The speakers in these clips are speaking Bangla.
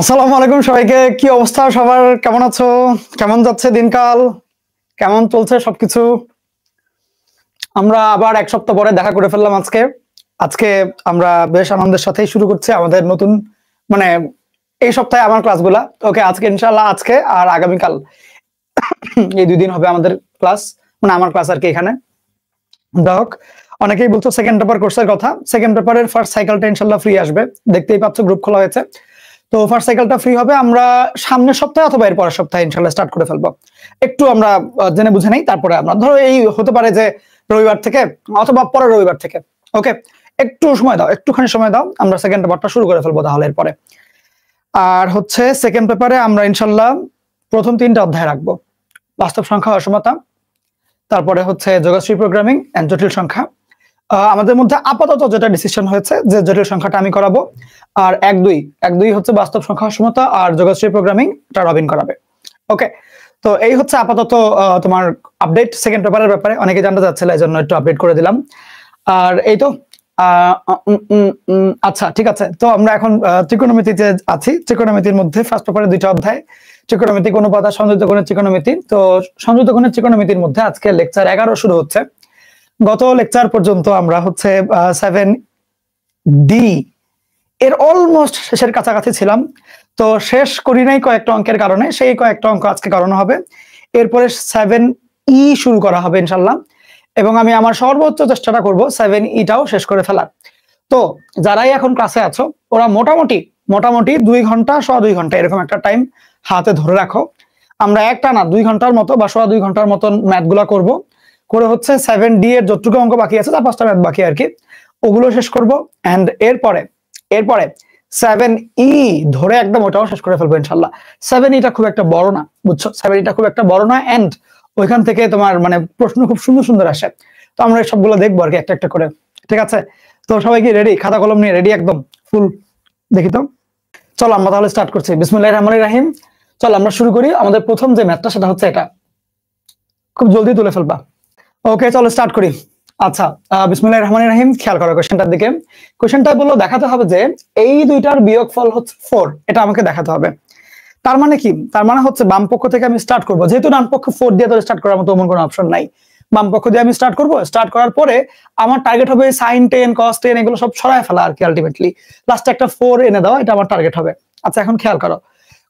আসসালামু আলাইকুম সবাইকে। কি অবস্থা সবার? কেমন আছো? কেমন যাচ্ছে দিনকাল? কেমন চলছে সবকিছু? আমরা আবার এক সপ্তাহ পরে দেখা করে ফেললাম আজকে। আজকে আমরা বেশ আনন্দের সাথেই শুরু করছি আমাদের নতুন মানে এই সপ্তাহে আমার ক্লাসগুলা। ওকে, আজকে ইনশাআল্লাহ আজকে আর আগামীকাল এই 2 দিন হবে আমাদের ক্লাস, মানে আমার ক্লাস আর কি। এখানে দেখ, অনেকেই বলছো সেকেন্ড পেপার কোর্সের কথা। সেকেন্ড পেপারের ফার্স্ট সাইকেলটা ইনশাআল্লাহ ফ্রি আসবে, দেখতেই পাচ্ছ গ্রুপ খোলা হয়েছে। তো ফার্স্ট সাইকেলটা ফ্রি হবে আমরা সামনের সপ্তাহে অথবা এর পরের সপ্তাহে ইনশাআল্লাহ স্টার্ট করে ফেলবো। একটু আমরা জেনে বুঝে নেই, তারপরে আমরা ধরো এই হতে পারে যে রবিবার থেকে অথবা পরের রবিবার থেকে। ওকে, একটু সময় দাও, একটুখানি সময় দাও, আমরা সেকেন্ড পেপারটা শুরু করে ফেলবো তাহলে এরপরে। আর হচ্ছে সেকেন্ড পেপারে আমরা ইনশাআল্লাহ প্রথম 3টা অধ্যায় রাখবো: বাস্তব সংখ্যা, অসমতা, তারপরে হচ্ছে যোগশ্রী প্রোগ্রামিং এন্ড জটিল সংখ্যা। আমাদের মধ্যে আপাতত যেটা ডিসিশন হয়েছে যে জটিল সংখ্যাটা আমি করাবো, আর 1-2 হচ্ছে বাস্তব সংখ্যা, অসমতা আর যোগশ্রী প্রোগ্রামিং, এটা রবিন করাবে। ওকে, তো এই হচ্ছে আপাতত তোমার আপডেট সেকেন্ড পেপারের ব্যাপারে। অনেকে জানতে চাচ্ছিল, এই জন্য একটু আপডেট করে দিলাম। আর এই তো আচ্ছা, ঠিক আছে। তো আমরা এখন ত্রিকোণমিতিতে আছি। ত্রিকোণমিতির মধ্যে ফার্স্ট পেপারে 2টা অধ্যায়, ত্রিকোণমিতিক অনুপাত আর সংযোজিত কোণের ত্রিকোণমিতি। তো সংযোজিত কোণের ত্রিকোণমিতির মধ্যে আজকে লেকচার 11 শুরু হচ্ছে। গত লেকচার পর্যন্ত আমরা হচ্ছে 7D এর অলমোস্ট শেষের কাছাকাছি ছিলাম। তো শেষ করি নাই কয়েকটা অঙ্কের কারণে, সেই কয়েকটা অঙ্ক আজকে করানো হবে। এরপরে 7E শুরু করা হবে ইনশাল্লাহ, এবং আমি আমার সর্বোচ্চ চেষ্টাটা করব 7Eটাও শেষ করে ফেলার। তো যারাই এখন ক্লাসে আছো, ওরা মোটামুটি 2 ঘন্টা, 2.25 ঘন্টা এরকম একটা টাইম হাতে ধরে রাখো। আমরা একটা না 2 ঘন্টার মতো বা 2.25 ঘন্টার মতন ম্যাথগুলা করব। করে হচ্ছে 7D এর যতটুকু অঙ্ক বাকি আছে, 4-5টা ম্যাথ বাকি আর কি, ওগুলো শেষ করব। এন্ড এরপরে 7E ধরে একদম ওটাও শেষ করে ফেলবো ইনশাল্লাহ। 7Eটা খুব একটা বড় না, বুঝছো? 7Eটা খুব একটা বড় না, এন্ড ওইখান থেকে তোমার মানে প্রশ্ন খুব সুন্দর সুন্দর আসে। তো আমরা সবগুলো দেখবো আর কি, একটা একটা করে। ঠিক আছে, তো সবাই কি রেডি? খাতা কলম নিয়ে রেডি একদম ফুল? দেখি তো, চলো আমরা তাহলে স্টার্ট করছি। বিসমিল্লাহির রহমানির রহিম। চলো আমরা শুরু করি। আমাদের প্রথম যে ম্যাথটা সেটা হচ্ছে এটা, খুব জলদি তুলে ফেলবা। ওকে, চলো স্টার্ট করি। আচ্ছা, বিসমিল্লাহির রহমানির রহিম। খেয়াল করো কোশ্চেনটার দিকে। কোশ্চেনটা বললো দেখাতে হবে যে এই দুইটার বিয়োগফল হচ্ছে 4, এটা আমাকে দেখাতে হবে। তার মানে কি? তার মানে হচ্ছে বাম পক্ষ থেকে আমি স্টার্ট করব, যেহেতু ডান পক্ষ 4 দিয়ে তো স্টার্ট করার মতো অমন কোনো অপশন নাই। বাম পক্ষ দিয়ে আমি স্টার্ট করব। স্টার্ট করার পরে আমার টার্গেট হবে sin 10 cos 10 এগুলো সব সরায় ফেলা আর কি। আলটিমেটলি লাস্টে একটা 4 এনে দেওয়া, এটা আমার টার্গেট হবে। আচ্ছা, এখন খেয়াল করো,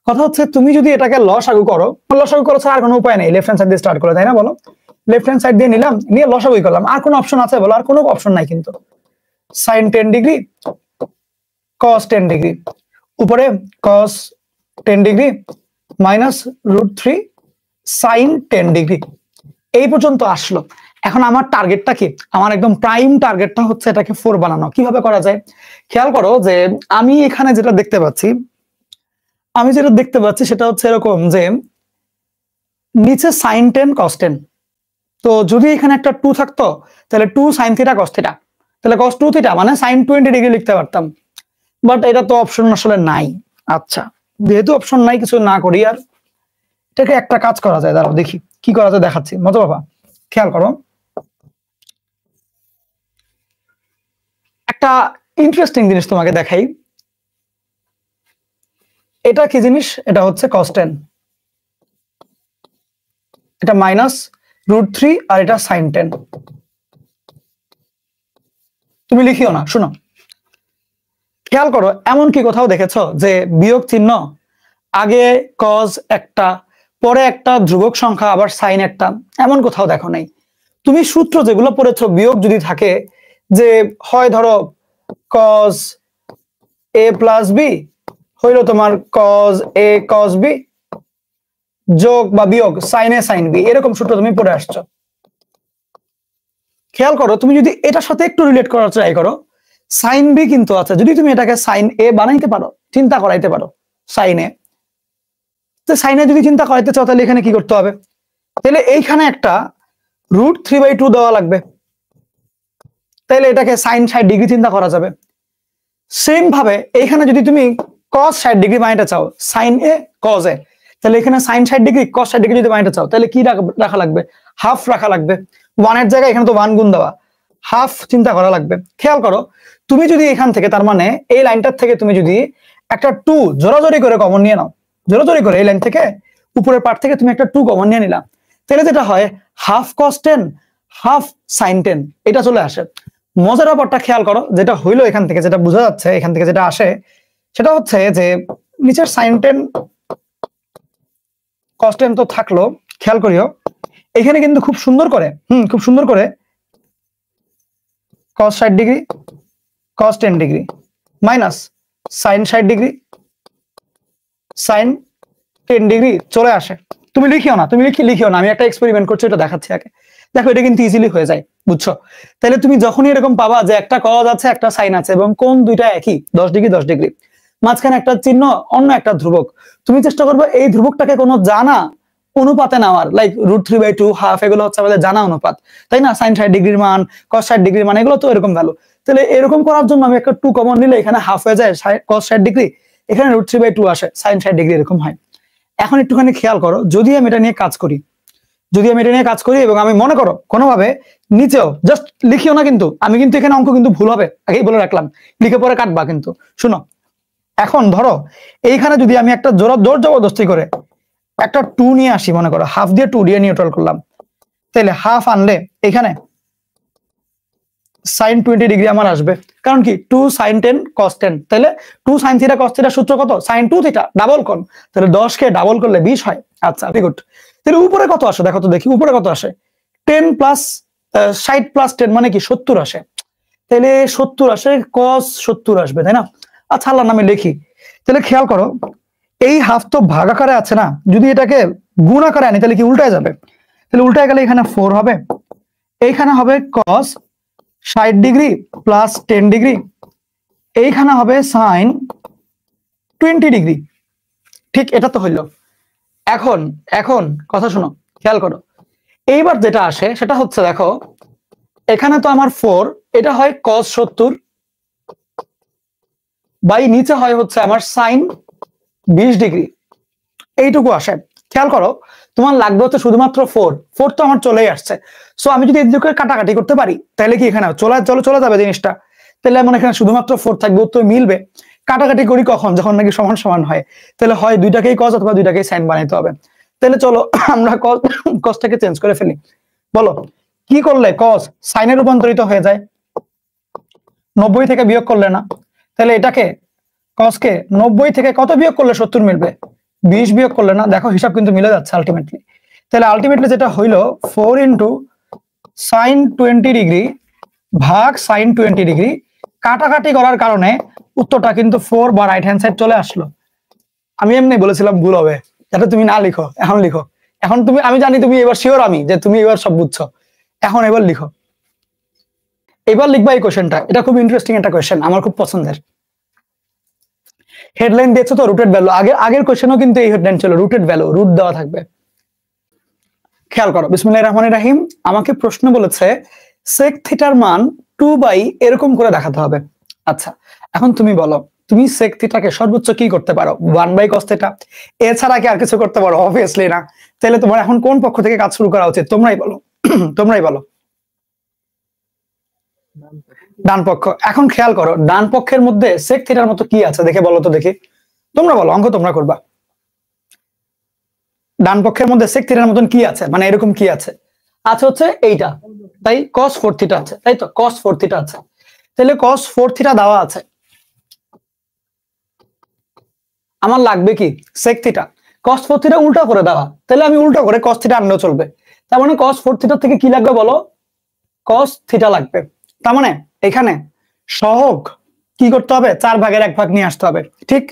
কথা হচ্ছে তুমি যদি এটাকে লসাগু করো, লসাগু করো ছাড়া আর কোনো উপায় নেই। লেফট হ্যান্ড সাইড দিয়ে স্টার্ট করে, তাই না? বলো, লেফট হ্যান্ড সাইড দিয়ে নিলাম, নিয়ে লসাগুই করলাম। আর কোনো অপশন আছে? বলো, আর কোনো অপশন নাই কিন্তু। sin 10 ডিগ্রি cos 10 ডিগ্রি, উপরে cos 10 degree minus √3 sin 10 degree, এই পর্যন্ত আসলো। এখন আমার টার্গেটটা কি? আমার একদম প্রাইম টার্গেটটা হচ্ছে এটাকে 4 বানানো। কিভাবে করা যায়? খেয়াল করো যে আমি এখানে যেটা দেখতে পাচ্ছি, সেটা হচ্ছে এরকম যে নিচে sin 10 cos 10। তো যদি এখানে একটা 2 থাকতো, তাহলে 2 sin θ cos θ, তাহলে cos 2 θ মানে sin 20 ডিগ্রি লিখতে পারতাম। বাট এটা তো অপশন আসলে নাই। আচ্ছা, যেহেতু অপশন নাই, কিছু না করি আর। এটাকে একটা কাজ করা যায়, দাঁড়াও দেখি কি করা যায়, দেখাচ্ছি। মজা বাবা, খেয়াল করো, একটা ইন্টারেস্টিং জিনিস তোমাকে দেখাই। এটা কি জিনিস? এটা হচ্ছে cos 10, এটা মাইনাস √3 আর এটা sin 10। তুমি লিখিও না, শুনো। খেয়াল করো, এমন কি কোথাও দেখেছো যে বিয়োগ চিহ্ন আগে cos একটা, পরে একটা ধ্রুবক সংখ্যা, আবার sin একটা? এমন কোথাও দেখো নাই। তুমি সূত্র যেগুলো পড়েছো, বিয়োগ যদি থাকে যে হয় ধরো cos a প্লাস বি হইলো তোমার cos a cos b যোগ বা বিয়োগ sin a sin b, এরকম সূত্র তুমি পড়ে আসছো। খেয়াল করো, তুমি যদি এটার সাথে একটু রিলেট করার ট্রাই করো, sin b কিন্তু আছে। যদি তুমি এটাকে sin a বানাইতে পারো, চিন্তা করাইতে পারো sin a, তো sin a যদি চিন্তা করাইতে চাও, তাহলে এখানে কি করতে হবে? তাহলে এইখানে একটা √3/2 দেওয়া লাগবে, তাহলে এটাকে sin 60 ডিগ্রি চিন্তা করা যাবে। সেম ভাবে এইখানে যদি তুমি cos 60 ডিগ্রি বানাইতে চাও, sin a cos a, তাহলে এখানে sin 60 ডিগ্রি cos 60 ডিগ্রি যদি বানাইতে চাও, তাহলে কি রাখা লাগবে? হাফ রাখা লাগবে। 1 এর জায়গায় এখানে তো 1 গুণ দেওয়া, হাফ চিন্তা করা লাগবে। খেয়াল করো, তুমি যদি এখান থেকে, তার মানে এই লাইনটার থেকে তুমি যদি একটা 2 জোরাজোরি করে কমন নিয়ে নাও, জোরাজোরি করে এই লাইন থেকে উপরের পার্ট থেকে তুমি একটা 2 কমন নিয়ে নিলাম, তাহলে যেটা হয় হাফ cos 10 হাফ sin 10 এটা চলে আসে। মজার ব্যাপারটা খেয়াল করো, যেটা হইলো এখান থেকে যেটা বোঝা যাচ্ছে, এখান থেকে যেটা আসে সেটা হচ্ছে যে নিচের sin 10 cos 10 তো থাকলো, খেয়াল করিও এখানে কিন্তু খুব সুন্দর করে খুব সুন্দর করে cos 60 degree cos 10 degree minus sin 60 degree sin 10 degree চলে আসে। তুমি লিখিও না, তুমি লিখিও না, আমি একটা এক্সপেরিমেন্ট করছি, এটা দেখাচ্ছি আগে। দেখো এটা কিন্তু ইজিলি হয়ে যায়, বুঝছো? তাহলে তুমি যখনই এরকম পাবা যে একটা cos আছে একটা sin আছে এবং কোণ দুইটা একই 10 ডিগ্রি 10 ডিগ্রি, মাঝখানে একটা চিহ্ন অন্য একটা ধ্রুবক, তুমি চেষ্টা করবে এই ধ্রুবকটাকে কোনো জানা অনুপাতে নেওয়ার, লাইক √3/2 হাফ, এগুলো হচ্ছে আমাদের জানা অনুপাত, তাই না? sin 60 ডিগ্রির মান cos 60 ডিগ্রির মান এগুলো তো এরকম ভ্যালু। তাহলে এরকম করার জন্য আমি একটা 2 কমন নিলে এখানে হাফ হয়ে যায় cos 60 ডিগ্রি, এখানে √3/2 আসে sin 60 ডিগ্রি, এরকম হয়। এখন একটুখানি খেয়াল করো, যদি আমি এটা নিয়ে কাজ করি, এবং আমি মনে করো কোনোভাবে নিচেও জাস্ট লিখিও না, কিন্তু আমি কিন্তু এখানে অঙ্ক কিন্তু ভুল হবে আগেই বলে রাখলাম, লিখে পরে কাটবা কিন্তু। শুনো, এখন ধরো এইখানে যদি আমি একটা জোর জবরদস্তি করে একটা 2 নিয়ে আসি, মনে করো হাফ দিয়ে 2 দিয়ে নিউট্রাল করলাম, তাহলে হাফ আনলে এখানে sin 20 ডিগ্রি আমার আসবে, কারণ কি 2 sin 10 cos 10, তাহলে 2 sin থিটা cos থিটা সূত্র কত? sin 2 থিটা ডাবল কোণ, তাহলে 10 কে ডাবল করলে 20 হয়। আচ্ছা ভেরি গুড। তাহলে উপরে কত আসে দেখো তো দেখি, উপরে কত আসে? 10 প্লাস 60 প্লাস 10 মানে কি 70 আসে, তাহলে 70 আসে, cos 70 আসবে, তাই না? আচ্ছা আল্লাহ নামে লিখি, তাহলে খেয়াল করো এই হাফ তো ভাগ আকারে আছে না, যদি এটাকে গুণ আকারে আনি তাহলে কি উল্টায় যাবে, তাহলে উল্টায় গেলে এখানে 4 হবে, এইখানে হবে cos 60 ডিগ্রি প্লাস 10 ডিগ্রি, এইখানে হবে sin 20 ডিগ্রি। ঠিক এটা তো হইলো। এখন এখন কথা শোনো, খেয়াল করো, এইবার যেটা আসে সেটা হচ্ছে দেখো এখানে তো আমার 4, এটা হয় cos 70 বাই নিচে হয় হচ্ছে আমার sin 20 ডিগ্রি, এইটুকু আসে। খেয়াল করো তোমার লাগবে হচ্ছে শুধুমাত্র 4 তো আমার চলেই আসছে, সো আমি যদি এদিকে কাটাকাটি করতে পারি তাহলে কি এখানে চলে যাবে জিনিসটা, তাহলে এমন এখানে শুধুমাত্র 4 থাকবে, উত্তর মিলবে। কাটাকাটি করি কখন? যখন নাকি সমান সমান হয়, তাহলে হয় দুইটাকেই cos অথবা দুইটাকেই sin বানাইতে হবে। তাহলে চলো আমরা cosটাকে চেঞ্জ করে ফেলি, বলো কি করলে cos sin এ রূপান্তরিত হয়ে যায়? 90 থেকে বিয়োগ করলে না, তাহলে এটাকে cos কে 90 থেকে কত বিয়োগ করলে 70 মিলবে? 20 বিয়োগ করলে না, দেখো হিসাব কিন্তু মিলে যাচ্ছে আলটিমেটলি। তাহলে আলটিমেটলি যেটা হইলো 4 ইন্টু sin 20 ডিগ্রি ভাগ sin 20 ডিগ্রি, কাটাকাটি করার কারণে উত্তরটা কিন্তু 4 বা রাইট হ্যান্ড সাইড চলে আসলো। আমি এমনি বলেছিলাম ভুল হবে, যাতে তুমি না লিখো, এখন লিখো। এখন তুমি, আমি জানি তুমি এবার শিওর, আমি যে তুমি এবার সব বুঝছো, এখন এবার লিখো, এবার লিখবা এই কোশ্চেনটা। এটা খুব ইন্টারেস্টিং একটা কোশ্চেন, আমার খুব পছন্দের। হেডলাইন দেখছো তো, রুটেড ভ্যালু, আগের কোশ্চেনও কিন্তু এই হেডলাইন ছিল, রুটেড ভ্যালু, রুট দেওয়া থাকবে। খেয়াল করো, বিসমিল্লাহির রহমানির রহিম। আমাকে প্রশ্ন বলেছে sec থিটার মান 2 বাই এরকম করে দেখাতে হবে। আচ্ছা এখন তুমি বলো, তুমি sec থিটাকে সর্বোচ্চ কি করতে পারো? 1 বাই cos থিটা, এছাড়া কি আর কিছু করতে পারো? অবভিয়াসলি না। তাহলে তোমার এখন কোন পক্ষ থেকে কাজ শুরু করা উচিত? তোমরাই বলো, তোমরাই বলো। ডান পক্ষ। এখন খেয়াল করো ডান পক্ষের মধ্যে sec থিটার মতো কি আছে দেখে বলো তো দেখি, তোমরা বলো, অঙ্ক তোমরা করবা। ডান পক্ষের মধ্যে sec থিটার মতন কি আছে, মানে এরকম কি আছে? আছে হচ্ছে এইটা, তাই cos 4 থিটা আছে, তাই তো cos 4 থিটা আছে। তাহলে cos 4 থিটা দেওয়া আছে, আমার লাগবে কি? sec theta. cos 4 থিটা উল্টা করে দেওয়া, তাহলে আমি উল্টা করে cos থিটা আনলেও চলবে। তার মানে cos 4 থিটা থেকে কি লাগবে বলো? cos থিটা লাগবে। তার মানে এখানে সহগ কি করতে হবে? 4 ভাগের 1 ভাগ নিয়ে আসতে হবে, ঠিক?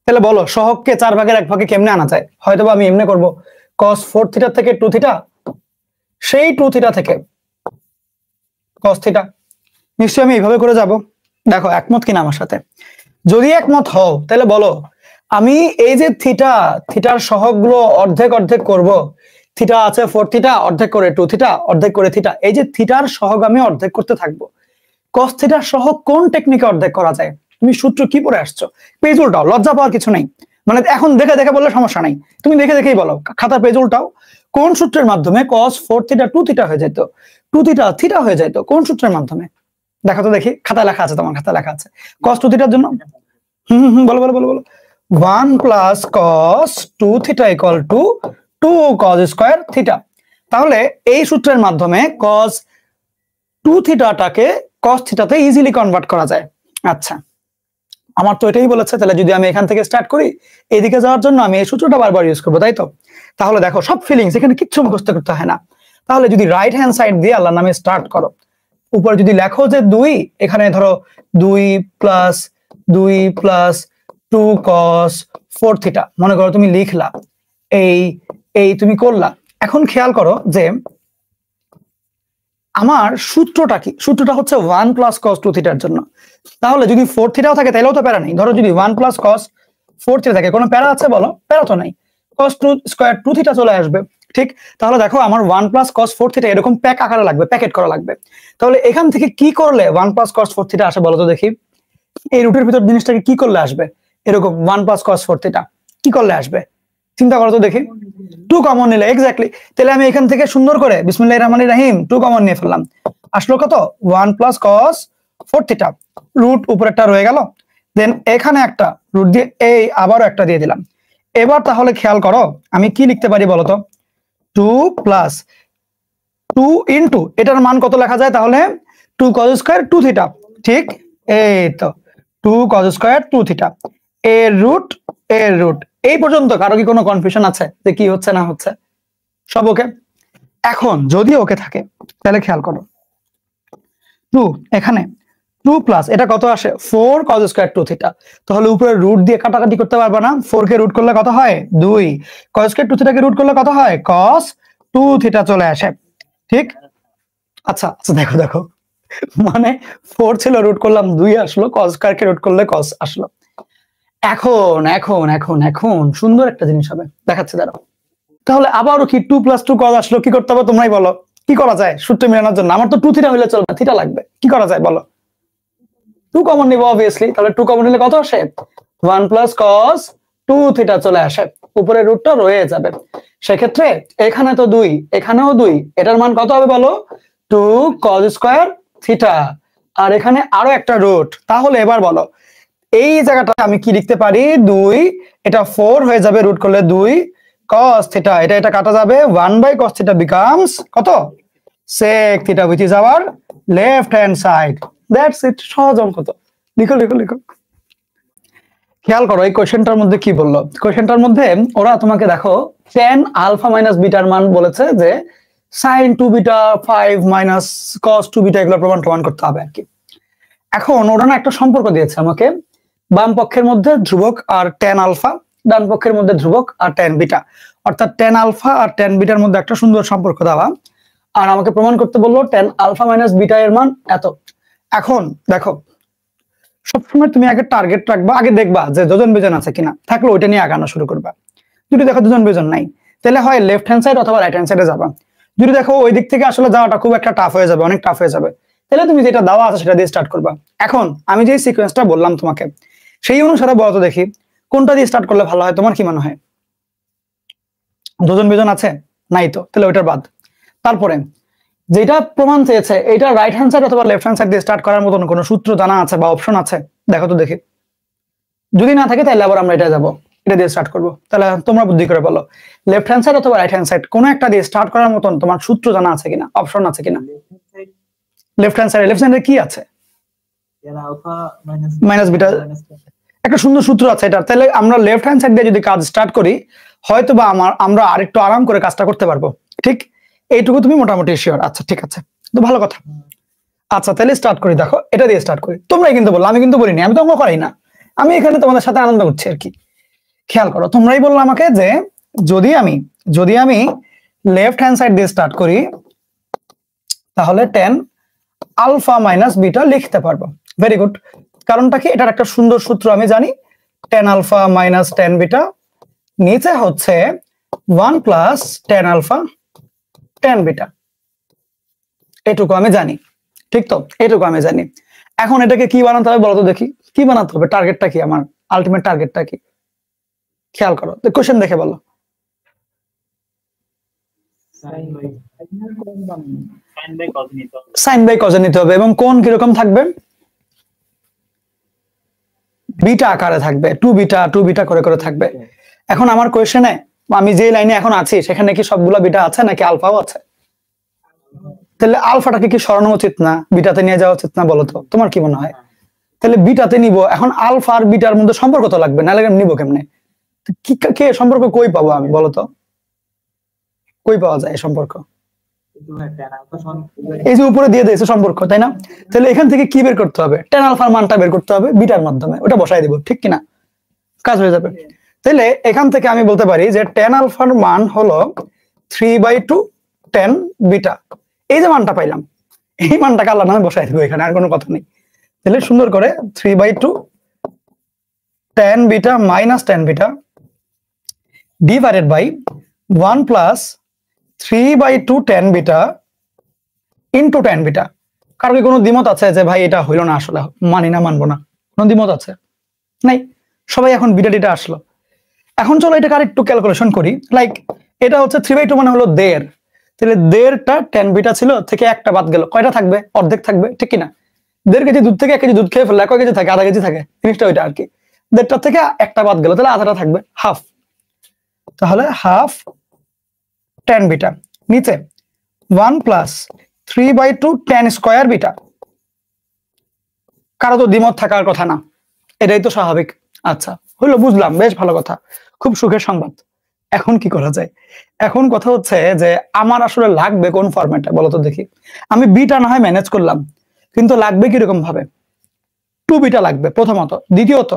তাহলে বলো সহগকে 4 ভাগের 1 ভাগে কেমনে আনা যায়? হয়তো আমি এমনি করব, cos 4 থিটা থেকে 2 থিটা, সেই 2 থিটা থেকে cos থিটা। নিশ্চয়ই আমি এইভাবে করে যাব। দেখো একমত কিনা আমার সাথে? যদি একমত হও তাহলে বলো আমি এই যে থিটার সহগগুলো অর্ধেক অর্ধেক করব। থিটা আছে 4 থিটা, অর্ধেক করে 2 থিটা, অর্ধেক করে থিটা, এই যে থিটার সহগ আমি অর্ধেক করতে থাকবো। cos থিটার সহগ কোন টেকনিকে অর্ধেক করা যায়? তুমি সূত্র কি পড়ে আসছো? পেজ উল্টাও, লজ্জা পাওয়ার কিছু নেই। মানে এখন দেখে দেখে বললে সমস্যা নাই, তুমি দেখে দেখেই বলো, খাতার পেজ উল্টাও। কোন সূত্রের মাধ্যমে cos 4 থিটা 2 থিটা হয়ে যেত, 2 থিটা থিটা হয়ে যেত? কোন সূত্রের মাধ্যমে? দেখো তো দেখি, খাতায় লেখা আছে, তোমার খাতায় লেখা আছে cos 2 থিটার জন্য। বলো বলো বলো বলো। 1 plus cos 2 theta equal to 2 cos square theta. তাহলে এই সূত্রের মাধ্যমে কস 2 থিটাটাকে কস থিটাতে ইজিলি কনভার্ট করা যায়। আচ্ছা, আমার তো এটাই বলেছে, তাহলে যদি আমি এখান থেকে স্টার্ট করি এদিকে যাওয়ার জন্য আমি এই সূত্রটা বারবার ইউজ করবো, তাই তো? তাহলে দেখো সব ফিলিংস, এখানে কিচ্ছু মুখস্থ করতে হয় না। তাহলে যদি রাইট হ্যান্ড সাইড দিয়ে আল্লাহর নামে স্টার্ট করো, উপরে যদি লেখো যে 2, এখানে ধরো 2 প্লাস 2 প্লাস 2 কস 4 থিটা মনে করো তুমি লিখলা, এই এই তুমি করলা। এখন খেয়াল করো যে আমার সূত্রটা কি, সূত্রটা হচ্ছে 1 প্লাস কস 2 থিটার জন্য। তাহলে যদি 4 থিটাও থাকে তাহলেও তো প্যারা নেই। ধরো যদি 1 প্লাস কস 4 থিটা থাকে, কোনো প্যারা আছে বলো? প্যারা তো নাই, কস 2 স্কয়ার 2 থিটা চলে আসবে, ঠিক? তাহলে দেখো আমার 1 প্লাস কস 4 থিটা এরকম প্যাক আকারে লাগবে, প্যাকেট করা লাগবে। তাহলে এখান থেকে কি করলে 1 প্লাস কস 4 থিটা আসে বলো তো দেখি? এই রুটের ভিতর জিনিসটাকে কি করলে আসবে? এরকম 1 প্লাস কস 4 থিটা কি করলে আসবে চিন্তা করো তো দেখি। 2 কমন নিলে, এক্স্যাক্টলি। তাহলে আমি এখান থেকে সুন্দর করে বিসমিল্লাহির রহমানির রহিম 2 কমন নিয়ে ফেললাম, আসলো কত? 1 প্লাস কস 4 থিটা। রুট উপরেরটা রয়ে গেল, দেন এখানে একটা রুট দিয়ে এই আবারও একটা দিয়ে দিলাম। এবার তাহলে খেয়াল করো আমি কি লিখতে পারি বলো তো? 2 প্লাস 2 ইনটু এটার মান কত লেখা যায় তাহলে? 2 কস স্কয়ার 2 থিটা, ঠিক? এই তো 2 কস স্কয়ার 2 থিটা, এর রুট এর রুট। এই পর্যন্ত কারো কি কোনো কনফিউশন আছে যে কি হচ্ছে না হচ্ছে? সব ওকে? এখন যদি ওকে থাকে তাহলে খেয়াল করো 2 এখানে 2 প্লাস এটা কত আসে? 4 cos স্কয়ার 2 থিটা। তাহলে উপরে রুট দিয়ে কাটাকাটি করতে পারবে না, 4 কে রুট করলে কত হয়? 2। cos স্কয়ার 2 থিটাকে রুট করলে কত হয়? cos 2 থিটা চলে আসে, ঠিক? আচ্ছা আচ্ছা, দেখো দেখো, মানে 4 ছিল রুট করলাম 2 আসলো, cos স্কয়ার কে রুট করলে cos আসলো। এখন এখন এখন এখন সুন্দর একটা জিনিস হবে, দেখাচ্ছি দাঁড়াও। তাহলে আবারও কি 2 প্লাস 2 cos আসলো, কি করতে হবে তোমরাই বলো? কি করা যায় সূত্র মেলানোর জন্য? আমার তো 2 থিটা হইলে চলবে, থিটা লাগবে, কি করা যায় বলো? 2 কমন নিব অবভিয়াসলি, তাহলে 2 কমন নিলে কত আসে? 1 প্লাস cos 2 থিটা চলে আসে, উপরে রুটটা রয়ে যাবে। সেক্ষেত্রে এখানে তো 2, এখানেও 2, এটার মান কত হবে বলো? 2 cos স্কয়ার থিটা। আর এখানে আরো একটা রুট, তাহলে এবার বলো এই জায়গাটা আমি কি লিখতে পারি? 2, এটা 4 হয়ে যাবে রুট করলে 2 cos থিটা, এটা এটা কাটা যাবে, 1 বাই cos থিটা বিকামস কত? sec theta, which is our left hand side. That's it, সহজ অঙ্ক তো। লিখো লিখো লিখো। খেয়াল করো এই কোশ্চেনটার মধ্যে কি বললো। কোশ্চেনটার মধ্যে ওরা তোমাকে দেখো tan আলফা মাইনাস বিটার মান বলেছে যে sin 2 beta 5 minus cos 2 beta, এগুলো প্রমাণ করতে হবে আর কি। এখন ওরা না একটা সম্পর্ক দিয়েছে আমাকে, বাম পক্ষের মধ্যে ধ্রুবক আর tan আলফা, ডান পক্ষের মধ্যে ধ্রুবক আর tan বিটা, অর্থাৎ tan আলফা আর tan বিটার মধ্যে একটা সুন্দর সম্পর্ক দেওয়া। আর আমাকে প্রমাণ করতে বললো tan আলফা মাইনাস বিটা এর মান এত। এখন দেখো সবসময় তুমি আগে টার্গেট রাখবা, আগে দেখবা যে যোজন বিজন আছে কিনা, থাকলে ওইটা নিয়ে আগানো শুরু করবা। যদি দেখো যোজন বিজন নাই তাহলে হয় লেফট হ্যান্ড সাইড অথবা রাইট হ্যান্ড সাইডে যাবা। যদি দেখো ওই দিক থেকে আসলে যাওয়াটা খুব একটা টাফ হয়ে যাবে, অনেক টাফ হয়ে যাবে, তাহলে তুমি যেটা দেওয়া আছে সেটা দিয়ে স্টার্ট করবা। এখন আমি যে সিকোয়েন্সটা বললাম তোমাকে সেই অনুসারে বলো তো দেখি কোনটা দিয়ে স্টার্ট করলে ভালো হয়, তোমার কি মনে হয়? যোজন বিজন আছে নাই তো, তাহলে ওইটার বাদ। তারপরে যেটা প্রমাণ চেয়েছে এটা রাইট হ্যান্ড সাইড অথবা লেফট হ্যান্ড সাইড দিয়ে স্টার্ট করার মতন কোনো সূত্র জানা আছে বা অপশন আছে? দেখো তো দেখি, যদি না থাকে তাহলে আবার আমরা এটা যাবো, এটা দিয়ে স্টার্ট করবো। তাহলে তোমরা বুদ্ধি করে বলো লেফট হ্যান্ড সাইড অথবা রাইট হ্যান্ড সাইড কোনো একটা দিয়ে স্টার্ট করার মতন তোমার সূত্র জানা আছে কিনা, অপশন আছে কিনা? লেফট হ্যান্ড সাইড, লেফট সাইডে কি আছে? মাইনাস বিটা, একটা সুন্দর সূত্র আছে এটা। তাহলে আমরা লেফট হ্যান্ড সাইড দিয়ে যদি কাজ স্টার্ট করি হয়তো বা আমরা আরেকটু আরাম করে কাজটা করতে পারবো, ঠিক? এইটুকু তুমি মোটামুটি শিওর? আচ্ছা ঠিক আছে, তো ভালো কথা। আচ্ছা তাহলে স্টার্ট করি, দেখো এটা দিয়ে স্টার্ট করি। তোমরাই কিন্তু বললো, আমি কিন্তু বলিনি, আমি তো অঙ্ক করাই না, আমি এখানে তোমাদের সাথে আনন্দ করছি আর কি। খেয়াল করো তোমরাই বললো আমাকে যে যদি আমি লেফট হ্যান্ড সাইড দিয়ে স্টার্ট করি তাহলে tan আলফা মাইনাস বিটা লিখতে পারবো। ভেরি গুড, কারণটা কি? এটার একটা সুন্দর সূত্র আমি জানি, tan alpha minus tan beta, নিচে হচ্ছে 1 plus tan alpha tan beta, এটুকু আমি জানি, ঠিক তো? এটুকু আমি জানি। এখন এটাকে কি বানাতে হবে বলতো দেখি, কি বানাতে হবে? টার্গেটটা কি আমার, আলটিমেট টার্গেটটা কি? খেয়াল করো কোশ্চেন দেখে বলো। সাইন বাই কজ নিতে হবে, এবং কোণ কিরকম থাকবে? বিটা আকারে থাকবে, টু বিটা করে করে থাকবে। এখন আমার কোয়েশ্চেনে আমি যে লাইনে এখন আছি সেখানে কি সবগুলা বিটা আছে নাকি আলফাও আছে? তাহলে আলফাটাকে কি সরানো উচিত না, বিটাতে নিয়ে যাওয়া উচিত না, বলো তো তোমার কি মনে হয়? তাহলে বিটাতে নিব। এখন আলফা আর বিটার মধ্যে সম্পর্ক তো লাগবে, নাহলে নিব কেমনে? কি কে সম্পর্ক কই পাবো আমি, বলো তো? কই পাওয়া যায় এই সম্পর্ক? এই যে উপরে দিয়ে দিয়েছে সম্পর্ক, তাই না? তাহলে এখান থেকে কি বের করতে হবে? tan আলফার মানটা বের করতে হবে বিটার মাধ্যমে, ওটা বসাই দিব, ঠিক কিনা? কাজ হয়ে যাবে। তাহলে এখান থেকে আমি বলতে পারি যে tan আলফার মান হলো 3/2 tan বিটা। এই যে মানটা পাইলাম, এই মানটাকে আল্লাহর নামে বসাই দিব, এখানে আর কোনো কথা নেই। তাহলে সুন্দর করে 3/2 tan beta minus tan beta divided by 1 plus 3/2 tan beta into tan beta. কারো কি কোনো দ্বিমত আছে যে ভাই এটা হইলো না, আসলে মানি না, মানবো না? কোনো দ্বিমত আছে? নাই। সবাই এখন বিটা ডিটা আসলো। এখন চলো এটাকে আর একটু ক্যালকুলেশন করি। লাইক এটা হচ্ছে 3/2 মানে হলো 1.5, তাহলে 1.5টা tan বিটা ছিল থেকে একটা বাদ গেল, কয়টা থাকবে? অর্ধেক থাকবে, ঠিক কিনা? 1.5 কেজি দুধ থেকে 1 কেজি দুধ খেয়ে ফেললে কয় কেজি থাকে? আধা কেজি থাকে, জিনিসটা ওইটা আর কি। 1.5টা থেকে একটা বাদ গেল, তাহলে আধাটা থাকবে, হাফ। তাহলে হাফ tan বিটা, নিচে 1 প্লাস 3/2 tan স্কয়ার বিটা। কারো তো দ্বিমত থাকার কথা না, এটাই তো স্বাভাবিক। আচ্ছা হইলো, বুঝলাম, বেশ ভালো কথা, খুব সুখের সংবাদ। এখন কি করা যায়? এখন কথা হচ্ছে যে আমার আসলে লাগবে কোন ফরম্যাটে, বলো তো দেখি। আমি বিটা না হয় ম্যানেজ করলাম, কিন্তু লাগবে কিরকম ভাবে? 2 বিটা লাগবে প্রথমত। দ্বিতীয়ত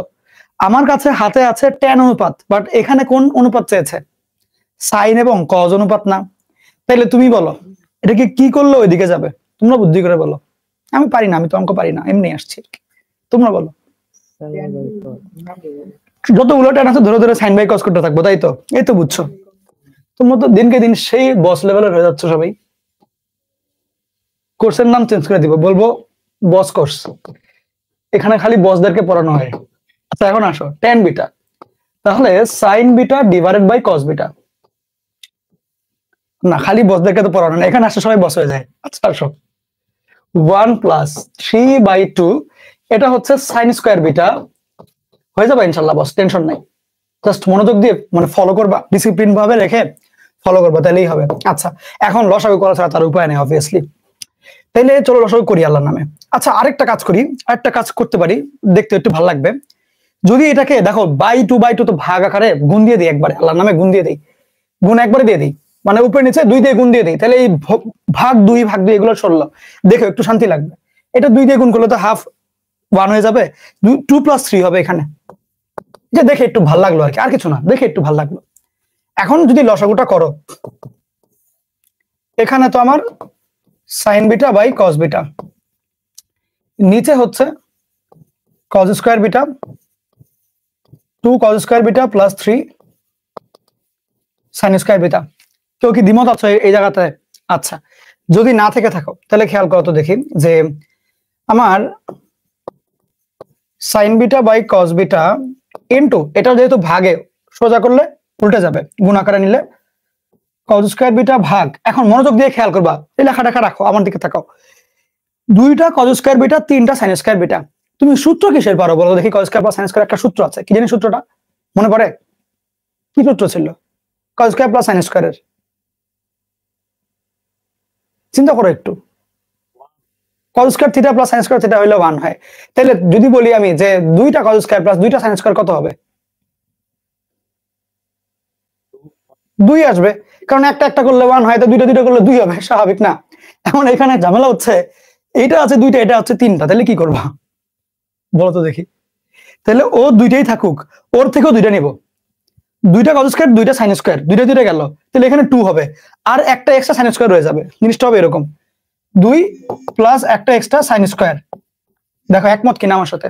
আমার কাছে হাতে আছে tan অনুপাত, বাট এখানে কোন অনুপাত চেয়েছে? সাইন এবং কজ অনুপাত না? তাইলে তুমি বলো এটা কি করলে ওইদিকে যাবে? তোমরা বুদ্ধি করে বলো। আমি পারি না, আমি তো অঙ্ক পারি না, এমনি আসছি। তোমরা বলো। যতগুলো ট্যান আছে ধরে ধরে সাইন বাই কজ করতে থাকবো, তাই তো? এই তো বুঝছো, তোমরা তো দিনকে দিন সেই বস লেভেলের হয়ে যাচ্ছ সবাই। কোর্সের নাম চেঞ্জ করে দিব, বলবো বস কোর্স। এখানে খালি বসদেরকে পড়ানো হয়। আচ্ছা এখন আসো tan বিটা, তাহলে sine beta divided by cos beta. না, খালি বসদেরকে তো পড়ানো না, এখানে আসলে সবাই বস হয়ে যায়। আচ্ছা আসো 1 প্লাস 3/2, এটা হচ্ছে সাইন স্কয়ার বিটা। হয়ে যাবে ইনশাল্লাহ বস, টেনশন নাই। জাস্ট মনোযোগ দিয়ে মানে ফলো করবা, ডিসিপ্লিন ভাবে রেখে ফলো করবা, তাহলেই হবে। আচ্ছা এখন লসাগু করা ছাড়া তার উপায় নেই অবভিয়াসলি। তাইলে চলো লসাগু করি আল্লাহর নামে। আচ্ছা আরেকটা কাজ করি, আরেকটা কাজ করতে পারি, দেখতে একটু ভালো লাগবে। যদি এটাকে দেখো বাই টু তো ভাগ আকারে গুণ দিয়ে দিই, একবারে আল্লাহর নামে গুণ দিয়ে দিই, গুণ একবারে দিয়ে দিই, মানে উপরে নিচে 2 দিয়ে গুণ দিয়ে দিই, তাহলে এই ভাগ দুই এগুলো সরলো, দেখো একটু শান্তি লাগবে। এটা 2 দিয়ে গুণ করলে তো হাফ 1 হয়ে যাবে, 2 + 3 হবে এখানে। যে দেখে একটু ভাল লাগলো আর কি, আর কিছু না, দেখে একটু ভাল লাগলো। এখন যদি লসাগুটা করো, এখানে তো আমার sine beta by cos beta, নিচে হচ্ছে cos square beta 2 cos square beta plus 3 sine square beta. কেউ কি দ্বিমত আছে এই জায়গাতে? আচ্ছা যদি না থেকে থাকো তাহলে খেয়াল করো তো দেখি, যে আমার sine beta by cos beta into, এটা যেহেতু ভাগে সোজা করলে উল্টে যাবে, গুণ আকারে নিলে কস স্কয়ার বিটা ভাগ। এখন মনোযোগ দিয়ে খেয়াল করবা, এই লেখাটা রাখো, আমার দিকে তাকাও। 2টা কস স্কয়ার বিটা 3টা সাইন স্কয়ার বিটা। তুমি সূত্র কিসের পারো বলো দেখি? কস স্কয়ার প্লাস সাইন স্কয়ার একটা সূত্র আছে, কি জানি সূত্রটা মনে পড়ে? কি সূত্র ছিল কস স্কয়ার প্লাস সাইন স্কয়ারের? চিন্তা করো একটু। কস square theta plus sine square theta হইলে 1 হয়। তাহলে যদি বলি আমি যে 2টা কস স্কয়ার প্লাস 2টা সাইন স্কয়ার কত হবে? 2 আসবে, কারণ একটা একটা করলে 1 হয়, তো দুইটা করলে 2 হবে, স্বাভাবিক না? এখন এখানে ঝামেলা হচ্ছে এইটা আছে 2টা, এটা হচ্ছে 3টা, তাহলে কি করবা বলো তো দেখি? তাহলে ও 2টাই থাকুক, ওর থেকেও 2টা নিব। 2টা কস স্কয়ার 2টা সাইন স্কয়ার, 2টা গেল, তাহলে এখানে 2 হবে, আর একটা এক্সট্রা সাইন স্কয়ার রয়ে যাবে। জিনিসটা হবে এরকম, 2 প্লাস একটা এক্সট্রা সাইন স্কয়ার। দেখো একমত কিনা আমার সাথে?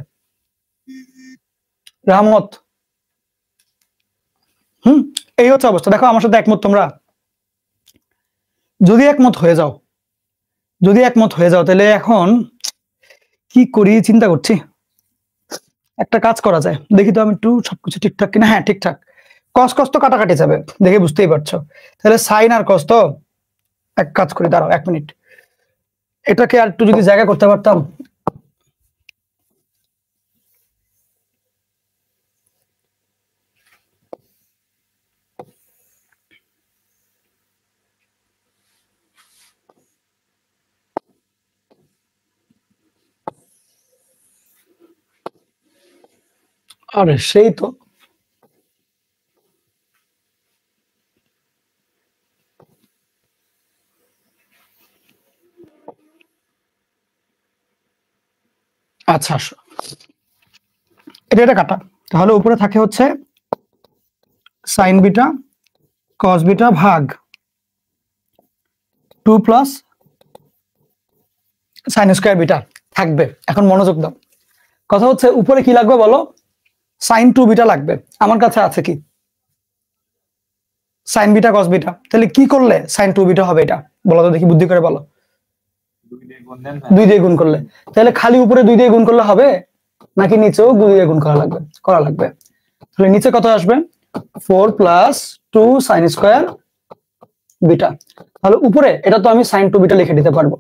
রাহমত? এই হচ্ছে অবস্থা। দেখো আমার সাথে একমত তোমরা? যদি একমত হয়ে যাও, তাহলে এখন কি করি চিন্তা করছি। একটা কাজ করা যায়, দেখি তো আমি একটু সবকিছু ঠিকঠাক কিনা। হ্যাঁ ঠিকঠাক, কস তো কাটাকাটি যাবে, দেখে বুঝতেই পারছো। তাহলে সাইন আর কস তো, এক কাজ করি, দাঁড়াও 1 মিনিট, এটাকে আর একটু যদি জায়গা করতে পারতাম। আরে সেই তো। আচ্ছা আসো, এটা কাটা। তাহলে উপরে থাকে হচ্ছে সাইন বিটা কস বিটা ভাগ 2 প্লাস সাইন স্কয়ার বিটা থাকবে। এখন মনোযোগ দাও, কথা হচ্ছে উপরে কি লাগবে বলো? সাইন 2 বিটা লাগবে। আমার কাছে আছে কি? সাইন বিটা কস বিটা। তাহলে কি করলে সাইন 2 বিটা হবে? এটা বলো তো দেখি, বুদ্ধি করে বলো। 2 দিয়ে গুণ করলে। তাহলে খালি উপরে 2 দিয়ে গুণ করলে হবে, নাকি নিচেও 2 দিয়ে গুণ করা লাগবে? তাহলে নিচে কত আসবে? 4 প্লাস 2 সাইন স্কয়ার বিটা। তাহলে উপরে এটা তো আমি সাইন 2 বিটা লিখে দিতে পারবো।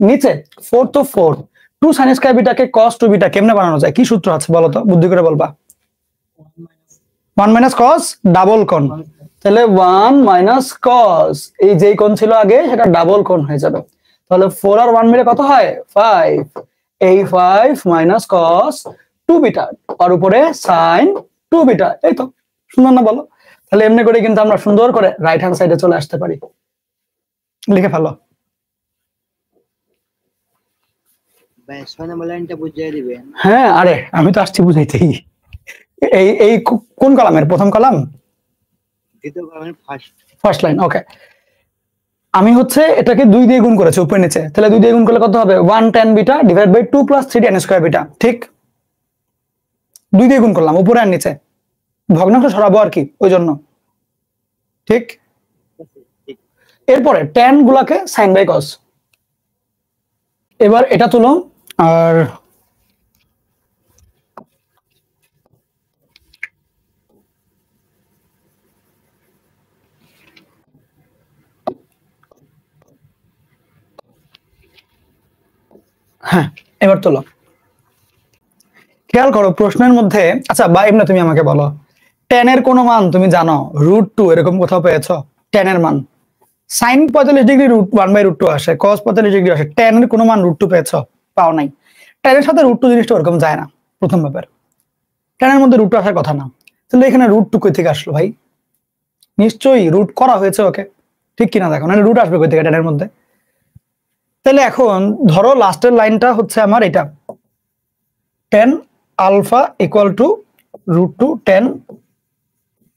নিচে 4 তো 4, 2 সাইন স্কয়ার বিটাকে cos 2 বিটা কেমনে বানানো যায়? কি সূত্র আছে বলো তো, বুদ্ধি করে বলবা। 1 মাইনাস cos ডাবল কোণ। তাহলে 1 মাইনাস cos, এই যেই কোণ ছিল আগে সেটা ডাবল কোণ হয়ে যাবে। তাহলে 4 আর 1 মিলে কত হয়? 5। এই 5 মাইনাস cos 2 বিটা আর উপরে sin 2 বিটা। এই তো সুন্দর না বলো? তাহলে এমনি করে কিন্তু আমরা সুন্দর করে রাইট হ্যান্ড সাইডে চলে আসতে পারি। লিখে ফেলো। হ্যাঁ, আরে আমি তো আসছি বুঝাইতেই। এই এই কোন কলামের প্রথম কলাম? দ্বিতীয় কলামের ফার্স্ট লাইন। ওকে, আমি হচ্ছে এটাকে 2 দিয়ে গুণ করেছি উপরে নিচে। তাহলে 2 দিয়ে গুণ করলে কত হবে? 1 tan beta divide by 2 plus 3 tan square beta. ঠিক, 2 দিয়ে গুণ করলাম উপরে আর নিচে, ভগ্নাংশ সরাবো আর কি, ওই জন্য। ঠিক, এরপরে tan গুলাকে sin বাই cos। এবার এটা তুলো, আর হ্যাঁ এবার তোলো। খেয়াল করো প্রশ্নের মধ্যে, আচ্ছা বা এমনি তুমি আমাকে বলো, tan এর কোন মান তুমি জানো? √2 এরকম কোথাও পেয়েছো tan এর মান? sin 45 ডিগ্রি √1/√2 আসে, cos 45 ডিগ্রি আসে, tan এর কোন মান √2 পেয়েছো? পাও নাই। tan এর সাথে √2 জিনিসটা ওরকম যায় না প্রথম ব্যাপার। tan এর মধ্যে √2 আসার কথা না। তাহলে এখানে √2 কই থেকে আসলো ভাই? নিশ্চয়ই রুট করা হয়েছে ওকে, ঠিক কিনা দেখো, না রুট আসবে কই থেকে tan এর মধ্যে? তাহলে এখন ধরো লাস্টের লাইনটা হচ্ছে আমার এটা, tan alpha equal to √2 tan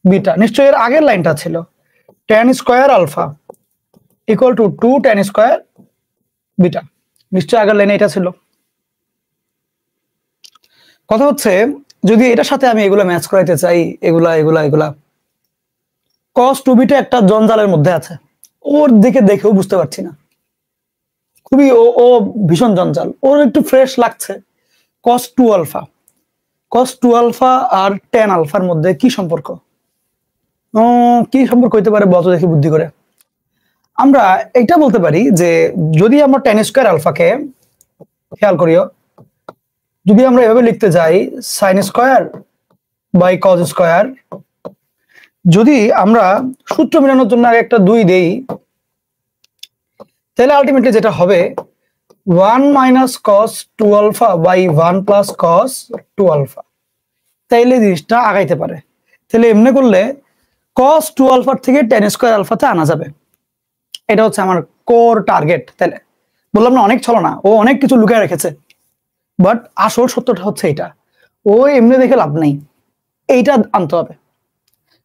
beta. নিশ্চয়ই এর আগের লাইনটা ছিল tan square alpha equal to 2 tan square beta. নিশ্চয়ই আগের লাইনে এটা ছিল। কথা হচ্ছে যদি এটার সাথে আমি এগুলো ম্যাচ করাইতে চাই, এগুলা cos 2 বিটা একটা জঞ্জালের মধ্যে আছে, ওর দিকে দেখেও বুঝতে পারছি না, খুবই ও ভীষণ জঞ্জাল, ওর একটু ফ্রেশ লাগছে। cos 2 আলফা, cos 2 আলফা আর tan আলফার মধ্যে কি সম্পর্ক? কি সম্পর্ক হইতে পারে বলতো দেখি বুদ্ধি করে। আমরা এটা বলতে পারি যে যদি আমরা tan স্কয়ার আলফাকে, খেয়াল করিও, যদি আমরা এভাবে লিখতে যাই sin square by cos square, যদি আমরা সূত্র মেলানোর জন্য আগে একটা 2 দেই, তাহলে আলটিমেটলি যেটা হবে 1 minus cos 2 alpha by 1 plus cos 2 alpha. তাইলে জিনিসটা আগাইতে পারে। তাহলে এমনি করলে cos 2 আলফার থেকে tan স্কয়ার আলফাতে আনা যাবে। এটা হচ্ছে আমার কোর টার্গেট। তাহলে বললাম না অনেক ছলনা, ও অনেক কিছু লুকিয়ে রেখেছে, বাট আসল সত্যটা হচ্ছে এটা। ও এমনি দেখে লাভ নেই, এইটা আনতে হবে।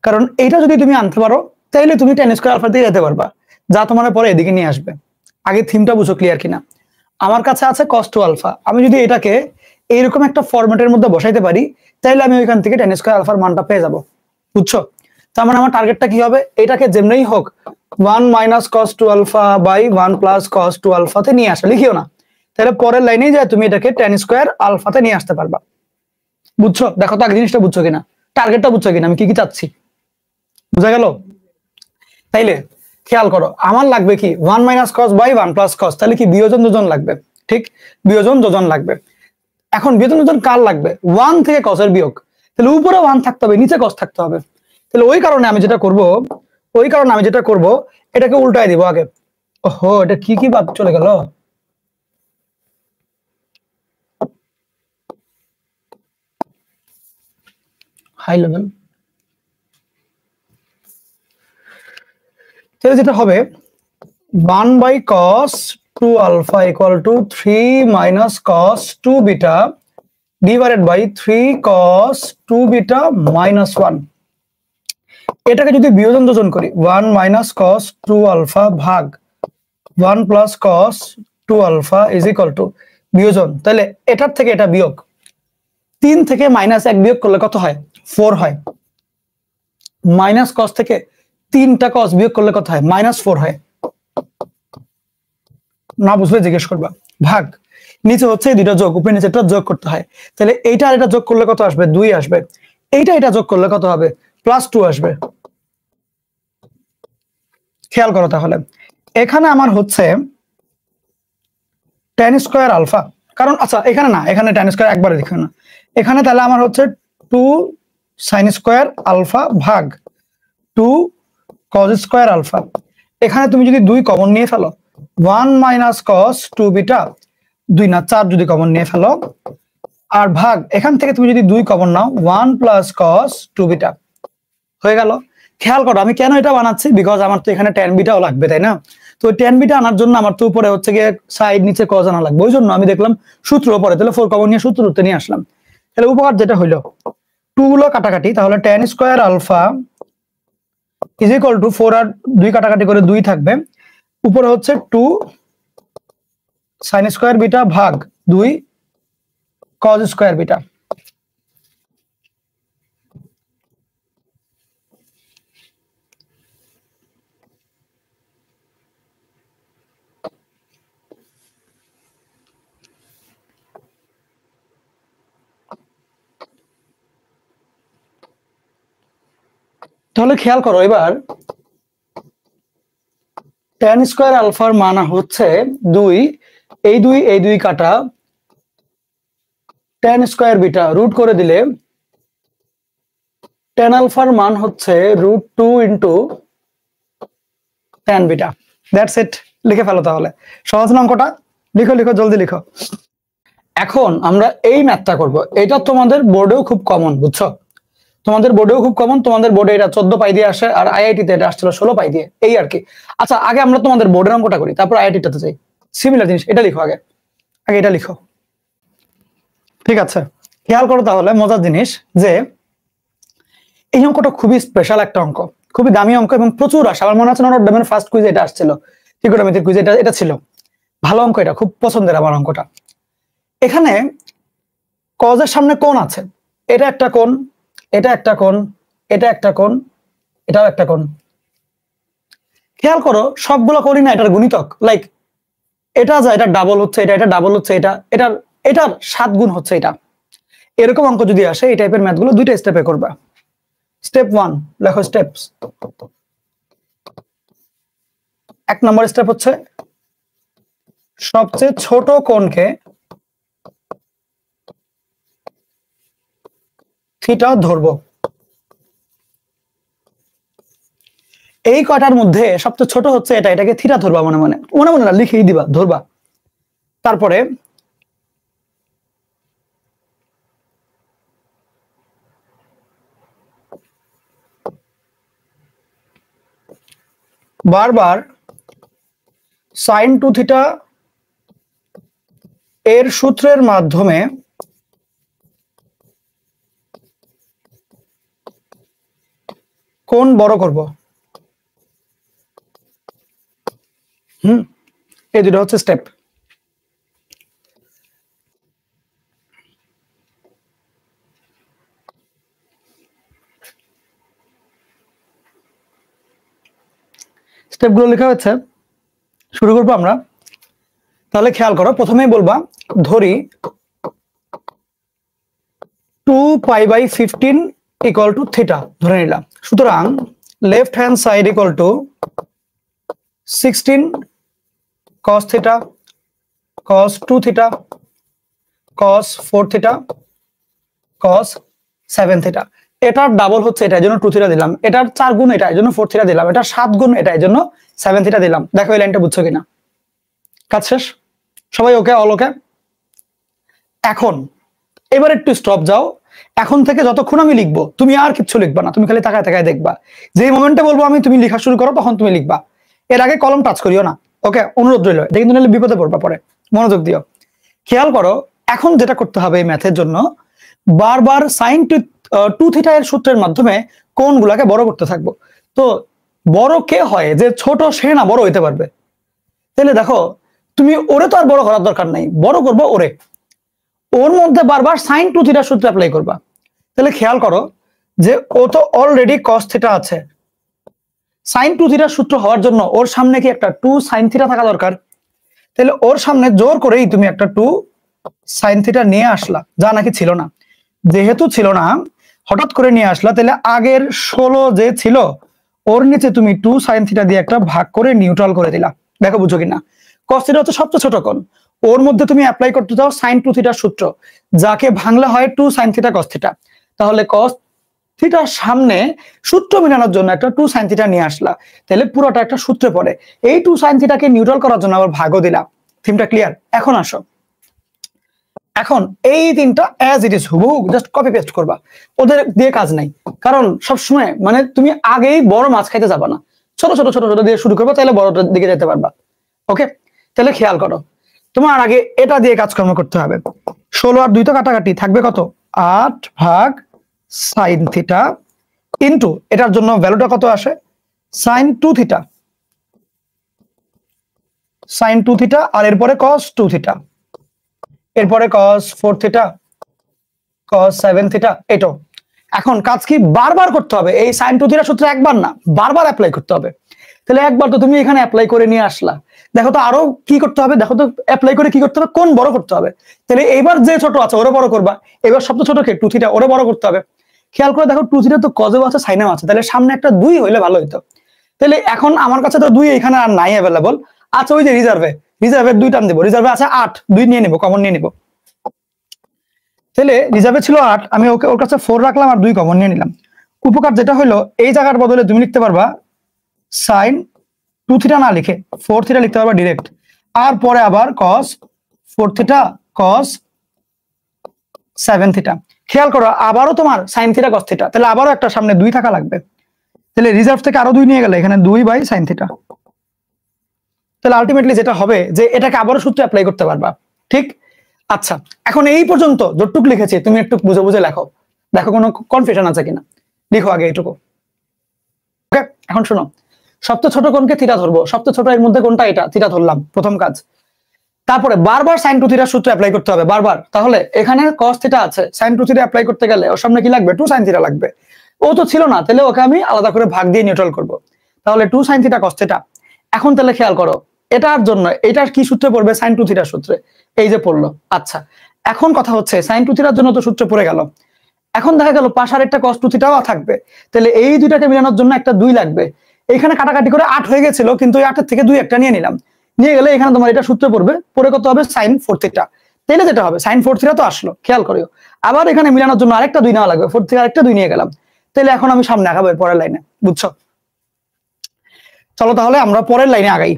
কারণ এইটা যদি তুমি আনতে পারো তাইলে তুমি tan স্কয়ার আলফা দিয়ে যেতে পারবা, যা তোমার পরে এদিকে নিয়ে আসবে। আগে থিমটা বুঝো ক্লিয়ার কিনা। আমার কাছে আছে cos 2 আলফা, আমি যদি এটাকে এইরকম একটা ফরম্যাটের মধ্যে বসাইতে পারি তাইলে আমি ওইখান থেকে tan স্কয়ার আলফার মানটা পেয়ে যাব। বুঝছো? তার মানে আমার টার্গেটটা কি হবে? এটাকে যেমনিই হোক 1 minus cos 2 alpha by 1 plus cos 2 আলফাতে নিয়ে আসা, লিখিও না, তাহলে পরের লাইনেই যায় তুমি এটাকে tan স্কয়ার আলফাতে নিয়ে আসতে পারবা। বুঝছো? দেখো তো আগে জিনিসটা বুঝছো কিনা, টার্গেটটা বুঝছো কিনা, আমি কি কি চাচ্ছি, বুঝা গেল? তাইলে খেয়াল করো, আমার লাগবে কি 1 minus cos by 1 plus cos, তাহলে কি বিয়োজন যোজন লাগবে। ঠিক, বিয়োজন যোজন লাগবে। এখন বিয়োজন যোজন কার লাগবে? 1 থেকে cos এর বিয়োগ। তাহলে উপরে 1 থাকতে হবে, নিচে cos থাকতে হবে। তাহলে ওই কারণে আমি যেটা করব, এটাকে উল্টায় দিব আগে। ওহো, এটা কি বাদ চলে গেল। High level. তাহলে যেটা হবে 1/cos 2 alpha equal to 3 minus cos 2 beta divided by 3 cos 2 beta minus 1। এটাকে যদি বিয়োজন যোজন করি 1 minus cos 2 alpha ভাগ 1 plus cos 2 alpha is equal to বিয়োজন, তাহলে এটার থেকে এটা বিয়োগ, 3 থেকে -1 বিয়োগ করলে কত হয়? 4 হয়। মাইনাস cos থেকে 3টা cos বিয়োগ করলে কত হয়? -4 হয়। না বুঝলে জিজ্ঞেস করবা। ভাগ, নিচে হচ্ছে দুইটা যোগ, উপরে নিচেটা যোগ করতে হয়, তাহলে এইটা আর এটা যোগ করলে কত আসবে? 2 আসবে। এইটা এটা যোগ করলে কত হবে? +2 আসবে। খেয়াল করো তাহলে এখানে আমার হচ্ছে tan স্কয়ার আলফা, কারণ আচ্ছা এখানে না, এখানে tan স্কয়ার একবারে লিখো না, এখানে তাহলে আমার হচ্ছে 2 sin স্কয়ার আলফা ভাগ 2 cos স্কয়ার আলফা। এখানে তুমি যদি 2 কমন নিয়ে ফেলো 1 minus cos 2 বিটা, 2 না 4 যদি কমন নিয়ে ফেলো, আর ভাগ এখান থেকে তুমি যদি 2 কমন নাও 1 plus cos 2 বিটা হয়ে গেল। খেয়াল করো আমি কেন এটা বানাচ্ছি, বিকজ আমার তো এখানে tan বিটাও লাগবে, তাই না? তো tan বিটা আনার জন্য আমার তো উপরে হচ্ছে গিয়ে সাইড নিচে cos আনা লাগবে, ওই জন্য আমি দেখলাম সূত্র উপরে, তাহলে 4 কমন নিয়ে সূত্রতে নিয়ে আসলাম। তাহলে উপকার যেটা হইলো 2 গুলো কাটাকাটি, তাহলে tan square alpha is equal to 4 আর 2 কাটাকাটি করে 2 থাকবে, উপরে হচ্ছে 2 sin স্কয়ার বিটা ভাগ 2 cos স্কয়ার বিটা। তাহলে খেয়াল করো এবার tan স্কয়ার আলফার মান হচ্ছে 2, এই 2 কাটা tan স্কয়ার বিটা রুট করে দিলে tan আলফার মান হচ্ছে √2 into tan beta. That's it, লিখে ফেলো তাহলে। সহজ না অঙ্কটা? লিখো লিখো, জলদি লিখো। এখন আমরা এই ম্যাথটা করব, এটা তোমাদের বোর্ডেও খুব কমন, বুঝছো? তোমাদের বোর্ডেও খুব কমন, তোমাদের বোর্ডে এটা 14 পাই দিয়ে আসে, আর আইআইটি তে এটা আসছিল 16 পাই দিয়ে, এই আর কি। আচ্ছা আগে আমরা তোমাদের বোর্ডের অঙ্কটা করি, তারপর আইআইটিটাতে যাই। সিমিলার জিনিস, এটা লিখো আগে, আগে এটা লিখো, ঠিক আছে? খেয়াল করো তাহলে মজার জিনিস যে এই অঙ্কটা খুবই স্পেশাল একটা অঙ্ক, খুবই দামি অঙ্ক, এবং প্রচুর আসে। আমার মনে আছে নট ডেমের ফার্স্ট কুইজ এটা আসছিল, ত্রিকোণমিতির কুইজ এটা ছিল। ভালো অঙ্ক, এটা খুব পছন্দের আমার অঙ্কটা। এখানে কজের সামনে কোণ আছে, এটা একটা কোণ, এটা একটা কোণ, এটা একটা কোণ, এটাও একটা কোণ। খেয়াল করো সবগুলো কোণই না এটার গুণিতক, লাইক এটা যা এটা ডাবল হচ্ছে, এটা ডাবল হচ্ছে, এটার 7 গুণ হচ্ছে এটা। এরকম অঙ্ক যদি আসে এই টাইপের ম্যাথগুলো 2টা স্টেপে করবা। স্টেপ 1 লেখো, স্টেপস। 1 নম্বর স্টেপ হচ্ছে সবচেয়ে ছোট কোণকে থিটা ধরবো। এই কয়টার মধ্যে সবচেয়ে ছোট হচ্ছে এটা, এটাকে থিটা ধরবা, মনে মনে মনে মনে না লিখেই দিবা, ধরবা। তারপরে বারবার sin 2 থিটা এর সূত্রের মাধ্যমে কোণ বড় করব। এই দুটো হচ্ছে স্টেপ। স্টেপগুলো লেখা হচ্ছে, শুরু করবো আমরা। তাহলে খেয়াল করো, প্রথমেই বলবা ধরি 2π/15 ইকুয়াল টু থিটা ধরে নিলাম। সুতরাং left hand side equal to 16 cos theta, cos 2 theta, cos 4 theta, cos 7 theta. এটার ডাবল হচ্ছে এটা, এই জন্য 2 থিটা দিলাম। এটার 4 গুণ এটা, এই জন্য 4 থিটা দিলাম। এটার 7 গুণ এটা, এই জন্য 7 থিটা দিলাম। দেখো এই লাইনটা বুঝছো কিনা? কাজ শেষ? সবাই ওকে? অল ওকে? এখন এবার একটু স্টপ যাও, এখন থেকে যতক্ষণ আমি লিখবো তুমি আর কিচ্ছু লিখবা না, তুমি খালি তাকায় তাকায় দেখবা। যে মোমেন্টে বলবো আমি তুমি লেখা শুরু করো তখন তুমি লিখবা, এর আগে কলম টাচ করিও না। ওকে, অনুরোধ রইল, এটা কিন্তু নাহলে বিপদে পড়বা পরে, মনোযোগ দিও। খেয়াল করো, এখন যেটা করতে হবে এই ম্যাথের জন্য, বারবার সাইন টু থিটা এর সূত্রের মাধ্যমে কোণগুলাকে বড় করতে থাকবো। তো বড় কে হয়, যে ছোট সে না বড় হইতে পারবে। তাহলে দেখো, তুমি ওরে তো আর বড় করার দরকার নাই, বড় করবো ওরে, ওর মধ্যে বারবার সাইন টু থিটা সূত্র অ্যাপ্লাই করবা। তাহলে খেয়াল করো যে ও তো অলরেডি কস থিটা আছে, সাইন টু থিটার সূত্র হওয়ার জন্য ওর সামনে কি একটা টু সাইন থিটা থাকা দরকার। তাহলে ওর সামনে জোর করেই তুমি একটা টু সাইন থিটা নিয়ে আসলা, যা নাকি ছিল না। যেহেতু ছিল না, হঠাৎ করে নিয়ে আসলা, তাহলে আগের 16 যে ছিল ওর নিচে তুমি টু সাইন থিটা দিয়ে একটা ভাগ করে নিউট্রাল করে দিলা। দেখো বুঝো কিনা, কস থিটা হচ্ছে সবচেয়ে ছোট কোণ, ওর মধ্যে তুমি অ্যাপ্লাই করতে চাও সাইন টু থিটার সূত্র, যাকে ভাঙলে হয় two sine theta cos theta. তাহলে কস থিটার সামনে সূত্র মেলানোর জন্য একটা টু সাইন থিটা নিয়ে আসলা, তাহলে পুরোটা একটা সূত্রে পড়ে। এই টু সাইন থিটাকে নিউট্রাল করার জন্য আবার ভাগও দিলাম। থিমটা ক্লিয়ার? এখন আসো, এখন এই তিনটা অ্যাজ ইট ইজ হুবহু জাস্ট কপি পেস্ট করবা, ওদের দিয়ে কাজ নাই। কারণ সবসময় মানে তুমি আগেই বড় মাছ খাইতে যাবা না, ছোট ছোট ছোট ছোট দিয়ে শুরু করবা, তাহলে বড়টার দিকে যেতে পারবা। ওকে, তাহলে খেয়াল করো, তোমার আগে এটা দিয়ে কাজকর্ম করতে হবে। 16 আর 2 তো কাটাকাটি থাকবে, কত 8 ভাগ সাইন থিটা ইন্টু এটার জন্য ভ্যালুটা কত আসে sine two theta, sine two theta, আর এরপরে কস টু থিটা, এরপরে কস 4 থিটা, কস 7 থিটা। এটাও এখন কাজ কি বারবার করতে হবে, এই সাইন টু থিটা সূত্র একবার না বারবার অ্যাপ্লাই করতে হবে। তাহলে একবার তো তুমি এখানে অ্যাপ্লাই করে নিয়ে আসলা, দেখো তো আরো কি করতে হবে, দেখো তো অ্যাপ্লাই করে কি করতে হবে, কোন বড় করতে হবে। তাহলে এইবার যে ছোট আছে ওরে বড় করবা, এবার সবচেয়ে ছোট কে টু থিটা, ওরে বড় করতে হবে। খেয়াল করে দেখো, টু থিটা তো কজেও আছে সাইনেও আছে, তাহলে সামনে একটা 2 হইলে ভালো হইতো। তাহলে এখন আমার কাছে তো 2 এখানে আর নাই অ্যাভেলেবল, আছে ওই যে রিজার্ভের 2 টান দেবো, রিজার্ভে আছে 8, 2 নিয়ে নেবো, কমন নিয়ে নেবো। তাহলে রিজার্ভে ছিল 8, আমি ওকে ওর কাছে 4 রাখলাম আর 2 কমন নিয়ে নিলাম। উপকার যেটা হলো, এই জায়গার বদলে তুমি লিখতে পারবা সাইন টু থিটা না লিখে 4 থিটা লিখতে পারবা ডিরেক্ট, আর পরে আবার কস 4 থিটা কস 7 থিটা। খেয়াল করো আবারও তোমার সাইন থিটা কস থিটা, তাহলে আবারও একটা সামনে 2 থাকা লাগবে। তাহলে রিজার্ভ থেকে আরো 2 নিয়ে গেলে এখানে 2 বাই সাইন থিটা। তাহলে আলটিমেটলি যেটা হবে যে এটাকে আবারও সূত্রে অ্যাপ্লাই করতে পারবা। ঠিক? আচ্ছা, এখন এই পর্যন্ত যতটুকু লিখেছি তুমি একটু বুঝে বুঝে লেখো, দেখো কোনো কনফিউশন আছে কিনা, লিখো আগে এইটুকু। ওকে, এখন শোনো, সবচেয়ে ছোট কোণকে থিটা ধরবো, সবচেয়ে ছোট এর মধ্যে কোনটা, এটা থিটা ধরলাম, প্রথম কাজ। তারপরে বারবার সাইন টু থিটার সূত্র অ্যাপ্লাই করতে হবে বারবার। তাহলে এখানে কস থিটা আছে, সাইন টু থিটা অ্যাপ্লাই করতে গেলে ওর সামনে কি লাগবে, টু সাইন থিটা লাগবে। ও তো ছিল না, তাহলে ওকে আমি আলাদা করে ভাগ দিয়ে নিউট্রাল করব। তাহলে two sine theta cos theta. এখন তাহলে খেয়াল করো, এটার জন্য এটার কি সূত্রে পড়বে, সাইন টু থিটার সূত্রে, এই যে পড়লো। আচ্ছা, এখন কথা হচ্ছে সাইন টু থিটার জন্য তো সূত্রে পড়ে গেল, এখন দেখা গেল পাশার একটা কস টু থিটাও থাকবে, তাহলে এই দুইটাকে মেলানোর জন্য একটা 2 লাগবে। এখানে কাটাকাটি করে 8 হয়ে গেছিল, কিন্তু ওই 8 থেকে 2 একটা নিয়ে নিলাম, নিয়ে গেলে এখানে তোমার এটা সূত্রে পড়বে, পরে কত হবে সাইন 4 থিটা। তাহলে যেটা হবে সাইন 4 থিটা তো আসলো, খেয়াল করিও। আবার এখানে মিলানোর জন্য আরেকটা 2 নেওয়া লাগবে, 4 থেকে আরেকটা 2 নিয়ে গেলাম। তাহলে এখন আমি সামনে আগাবো পরের লাইনে, বুঝছো? চলো তাহলে আমরা পরের লাইনে আগাই।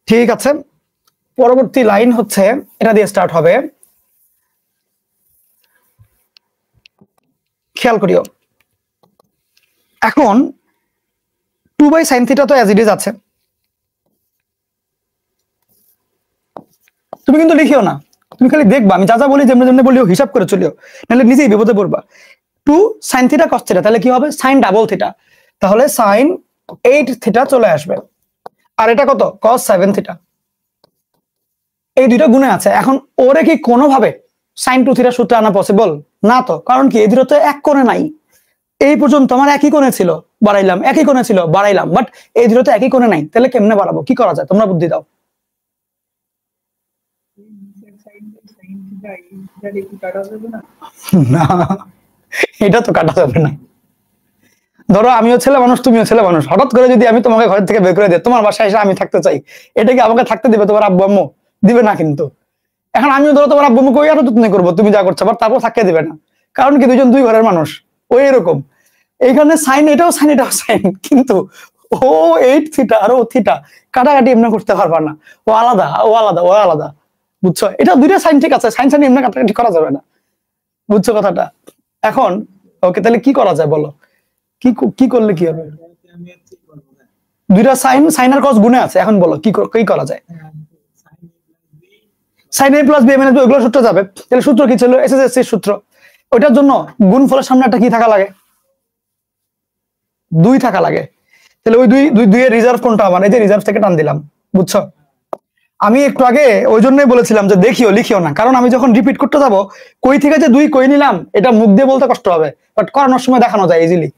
ঠিক আছে, পরবর্তী লাইন হচ্ছে এটা দিয়ে স্টার্ট হবে, খেয়াল করিও। এখন 2 বাই সাইন থিটা তো অ্যাজ ইট ইজ আছে, তুমি কিন্তু লিখিও না, তুমি খালি দেখবা আমি যা যা বলি যেমনি যেমনি বলিও হিসাব করে চলিও, নাহলে নিজেই বিপদে পড়বা। 2 সাইন থিটা কস থিটা, তাহলে কি হবে সাইন ডাবল থিটা, তাহলে সাইন 8 থিটা চলে আসবে। আর এটা কত, কস 7 থিটা। এই দুইটা গুণে আছে। এখন ওরে কি কোনোভাবে সাইন টু থিটা সূত্রে আনা পসিবল না? তো কারণ কি এই দুটো তো এক কোণে নাই, এই পর্যন্ত আমার একই কোণে ছিল বাড়াইলাম, একই কোণে ছিল বাড়াইলাম, বাট এই দুটো তো একই কোণে নাই, তাহলে কেমনে বাড়াবো, কি করা যায়, তোমরা বুদ্ধি দাও। না, এটা তো কাটা যাবে না। ধরো আমিও ছেলে মানুষ, তুমিও ছেলে মানুষ, হঠাৎ করে যদি আমি তোমাকে ঘর থেকে বের করে দিই, তোমার বাসায় এসে আমি থাকতে চাই, এটা কি আমাকে থাকতে দিবে তোমার আব্বু আম্মু? দিবে না কিন্তু। এখন আমিও ধরো তোমার আব্বু আম্মুকে ওই আরো যত্ন করবো তুমি যা করছো, বাট তারপর থাকতে দিবে না, কারণ কি দুইজন দুই ঘরের মানুষ। ওই এরকম এইখানে সাইন এটাও সাইন এটাও সাইন, কিন্তু ও 8 থিটা আর ও থিটা, কাটাকাটি এমনি করতে পারবা না, ও আলাদা ও আলাদা ও আলাদা, বুঝছো? এটা দুইটা সাইন ঠিক আছে, সাইন সাইন এমনি কাটাকাটি করা যাবে না। বুঝছো কথাটা? এখন ওকে, তাহলে কি করা যায় বলো, কি কি করলে কি হবে? দুইটা সাইন, সাইন আর কস গুণে আছে, এখন বলো কি করা যায়? Sine a plus B minus B, ওগুলো সূত্র যাবে। তাহলে সূত্র কি ছিল? এসএসসি সূত্র। ওইটার জন্য গুণফলের সামনে একটা কি থাকা লাগে? 2 থাকা লাগে। তাহলে ওই দুই এর রিজার্ভ কোনটা? আমার এই যে রিজার্ভ থেকে টান দিলাম, বুঝছো? আমি একটু আগে ওই জন্যই বলেছিলাম যে লিখিও না, কারণ আমি যখন রিপিট করতে যাব কই থেকে যে 2 কই নিলাম এটা মুখ দিয়ে বলতে কষ্ট হবে, বাট করানোর সময় দেখানো যায় ইজিলি।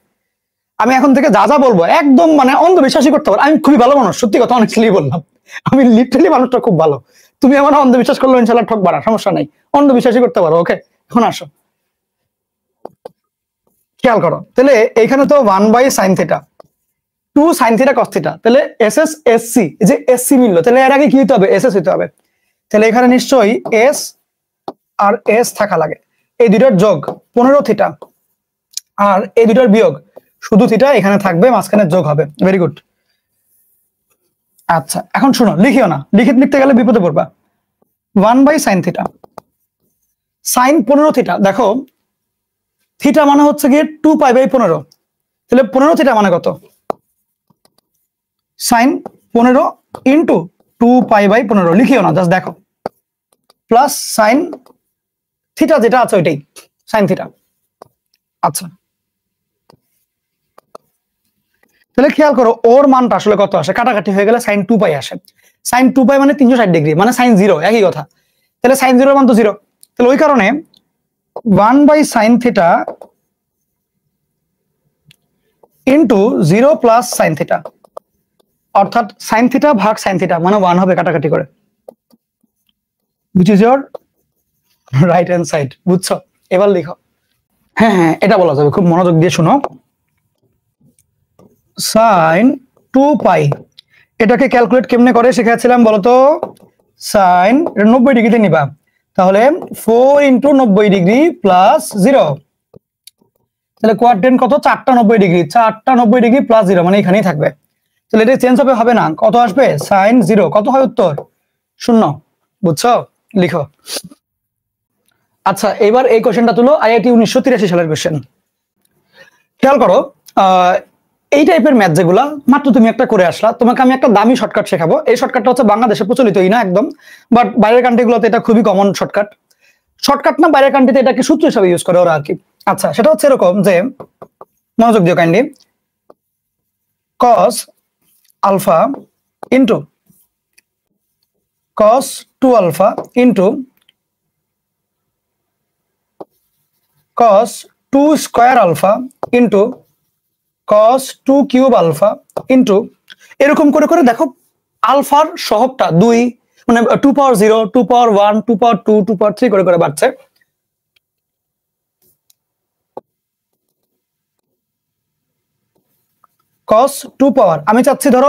আমি এখন থেকে যা যা বলবো একদম মানে অন্ধবিশ্বাসই করতে পারো। আমি খুবই ভালো মানুষ, সত্যি কথা অনেকলি বললাম, আমি লিটারালি মানুষটা খুব ভালো। তুমি আমার অন্ধবিশ্বাস করলে ইনশাল্লাহ ঠকবা না, সমস্যা নাই, অন্ধবিশ্বাসই করতে পারো। ওকে, এখন আসো খেয়াল করো। তাহলে এইখানে তো 1/sin θ, 2 sin θ cos θ, তাহলে SS SC, যে SC মিললো, তাহলে এর আগে কি হতে হবে? SS হতে হবে। তাহলে এখানে নিশ্চয়ই S আর S থাকা লাগে। এই দুইটার যোগ 15 θ, আর এই দুইটার বিয়োগ শুধু θ এখানে থাকবে, মাঝখানে যোগ হবে। Very good. আচ্ছা এখন শুনো, লিখিও না, লিখতে গেলে বিপদে পড়বা। 1/sin θ, sin 15 θ, দেখো θ মানে হচ্ছে গিয়ে 2π/15, তাহলে 15 θ মানে কত? sin 15 ইন্টু 2π/15, লিখিও না, জাস্ট দেখো, প্লাস sin θ যেটা আছে ওইটাই sin θ। আচ্ছা তাহলে খেয়াল করো ওর মানটা আসলে কত আসে, কাটাকাটি হয়ে গেলে sin 2π আসে। sin 2π মানে 360 ডিগ্রি, মানে sin 0, একই কথা। তাহলে sin 0 মান তো 0, তাহলে ওই কারণে 1/sin θ ইন্টু 0 প্লাস sin θ, অর্থাৎ sin θ ভাগ sin θ মানে 1 হবে কাটাকাটি করে, which is your right hand side। বুঝছো? এবার লিখো। হ্যাঁ হ্যাঁ, এটা বলা যাবে, খুব মনোযোগ দিয়ে শুনো। sin 2π, এটাকে ক্যালকুলেট কেমনে করে শিখেছিলাম বলতো? sin 90 ডিগ্রিতে নিবা, তাহলে 4 ইন্টু 90 ডিগ্রি প্লাস 0, তাহলে কোয়াড্রেন্ট কত? 4টা 90 ডিগ্রি, 4টা 90 ডিগ্রি প্লাস 0 মানে এখানেই থাকবে। তাহলে এটা চেঞ্জ হবে না, কত আসবে? sin 0, কত হয় উত্তর? 0। বুঝছো? লিখো। আচ্ছা এবার এই কোশ্চেনটা তুলো, IIT 1983 সালের কোশ্চেন। খেয়াল করো, এই টাইপের ম্যাথ যেগুলা মাত্র তুমি একটা করে আসলা, তোমাকে আমি একটা দামি শর্টকাট শেখাবো। এই শর্টকাটটা হচ্ছে বাংলাদেশে প্রচলিতই না একদম, বাট বাইরের কান্ট্রিগুলোতে এটা খুবই কমন শর্টকাট না, বাইরের কান্ট্রিতে এটাকে সূত্র হিসাবে ইউজ করে ওরা আর কি। আচ্ছা সেটা হচ্ছে এরকম যে, মনোযোগ দিও kindly, cos alpha into cos 2 alpha into cos 2 square alpha into cos 2 cube alpha into, এরকম করে করে দেখো আলফার সহগটা 2, মানে 2 পাওয়ার 0, 2 পাওয়ার 1, 2 পাওয়ার 2, 2 পাওয়ার 3 করে করে বাড়ছে। cos 2 পাওয়ার, আমি চাচ্ছি ধরো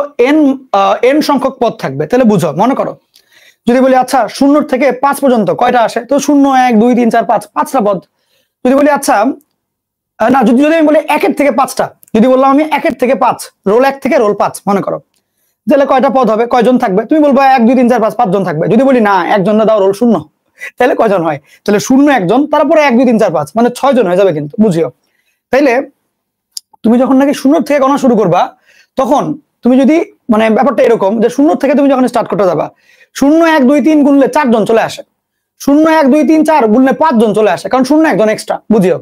n সংখ্যক পদ থাকবে, তাহলে বুঝো, মনে করো যদি বলি আচ্ছা 0 থেকে 5 পর্যন্ত কয়টা আসে, তো 0 1 2 3 4 5, 5টা পদ। যদি বলি আচ্ছা না, যদি আমি বলি 1 এর থেকে 5টা, যদি বললাম আমি 1 এর থেকে 5, রোল 1 থেকে রোল 5 মনে করো, তাহলে কয়টা পদ হবে, কয়জন থাকবে? তুমি বলবো 1 2 3 4 5, 5 জন থাকবে। যদি বলি না, একজন না দাও, রোল 0, তাহলে কয়জন হয়? তাহলে 0 একজন, তারপরে 1 2 3 4 5 মানে 6 জন হয়ে যাবে কিন্তু, বুঝিও। তাইলে তুমি যখন নাকি 0 থেকে গণনা শুরু করবা, তখন তুমি যদি মানে ব্যাপারটা এরকম যে 0 থেকে তুমি যখন স্টার্ট করতে যাবা, 0 1 2 3 গুনলে 4 জন চলে আসে, 0 1 2 3 4 গুনলে 5 জন চলে আসে, কারণ 0 একজন এক্সট্রা, বুঝিও।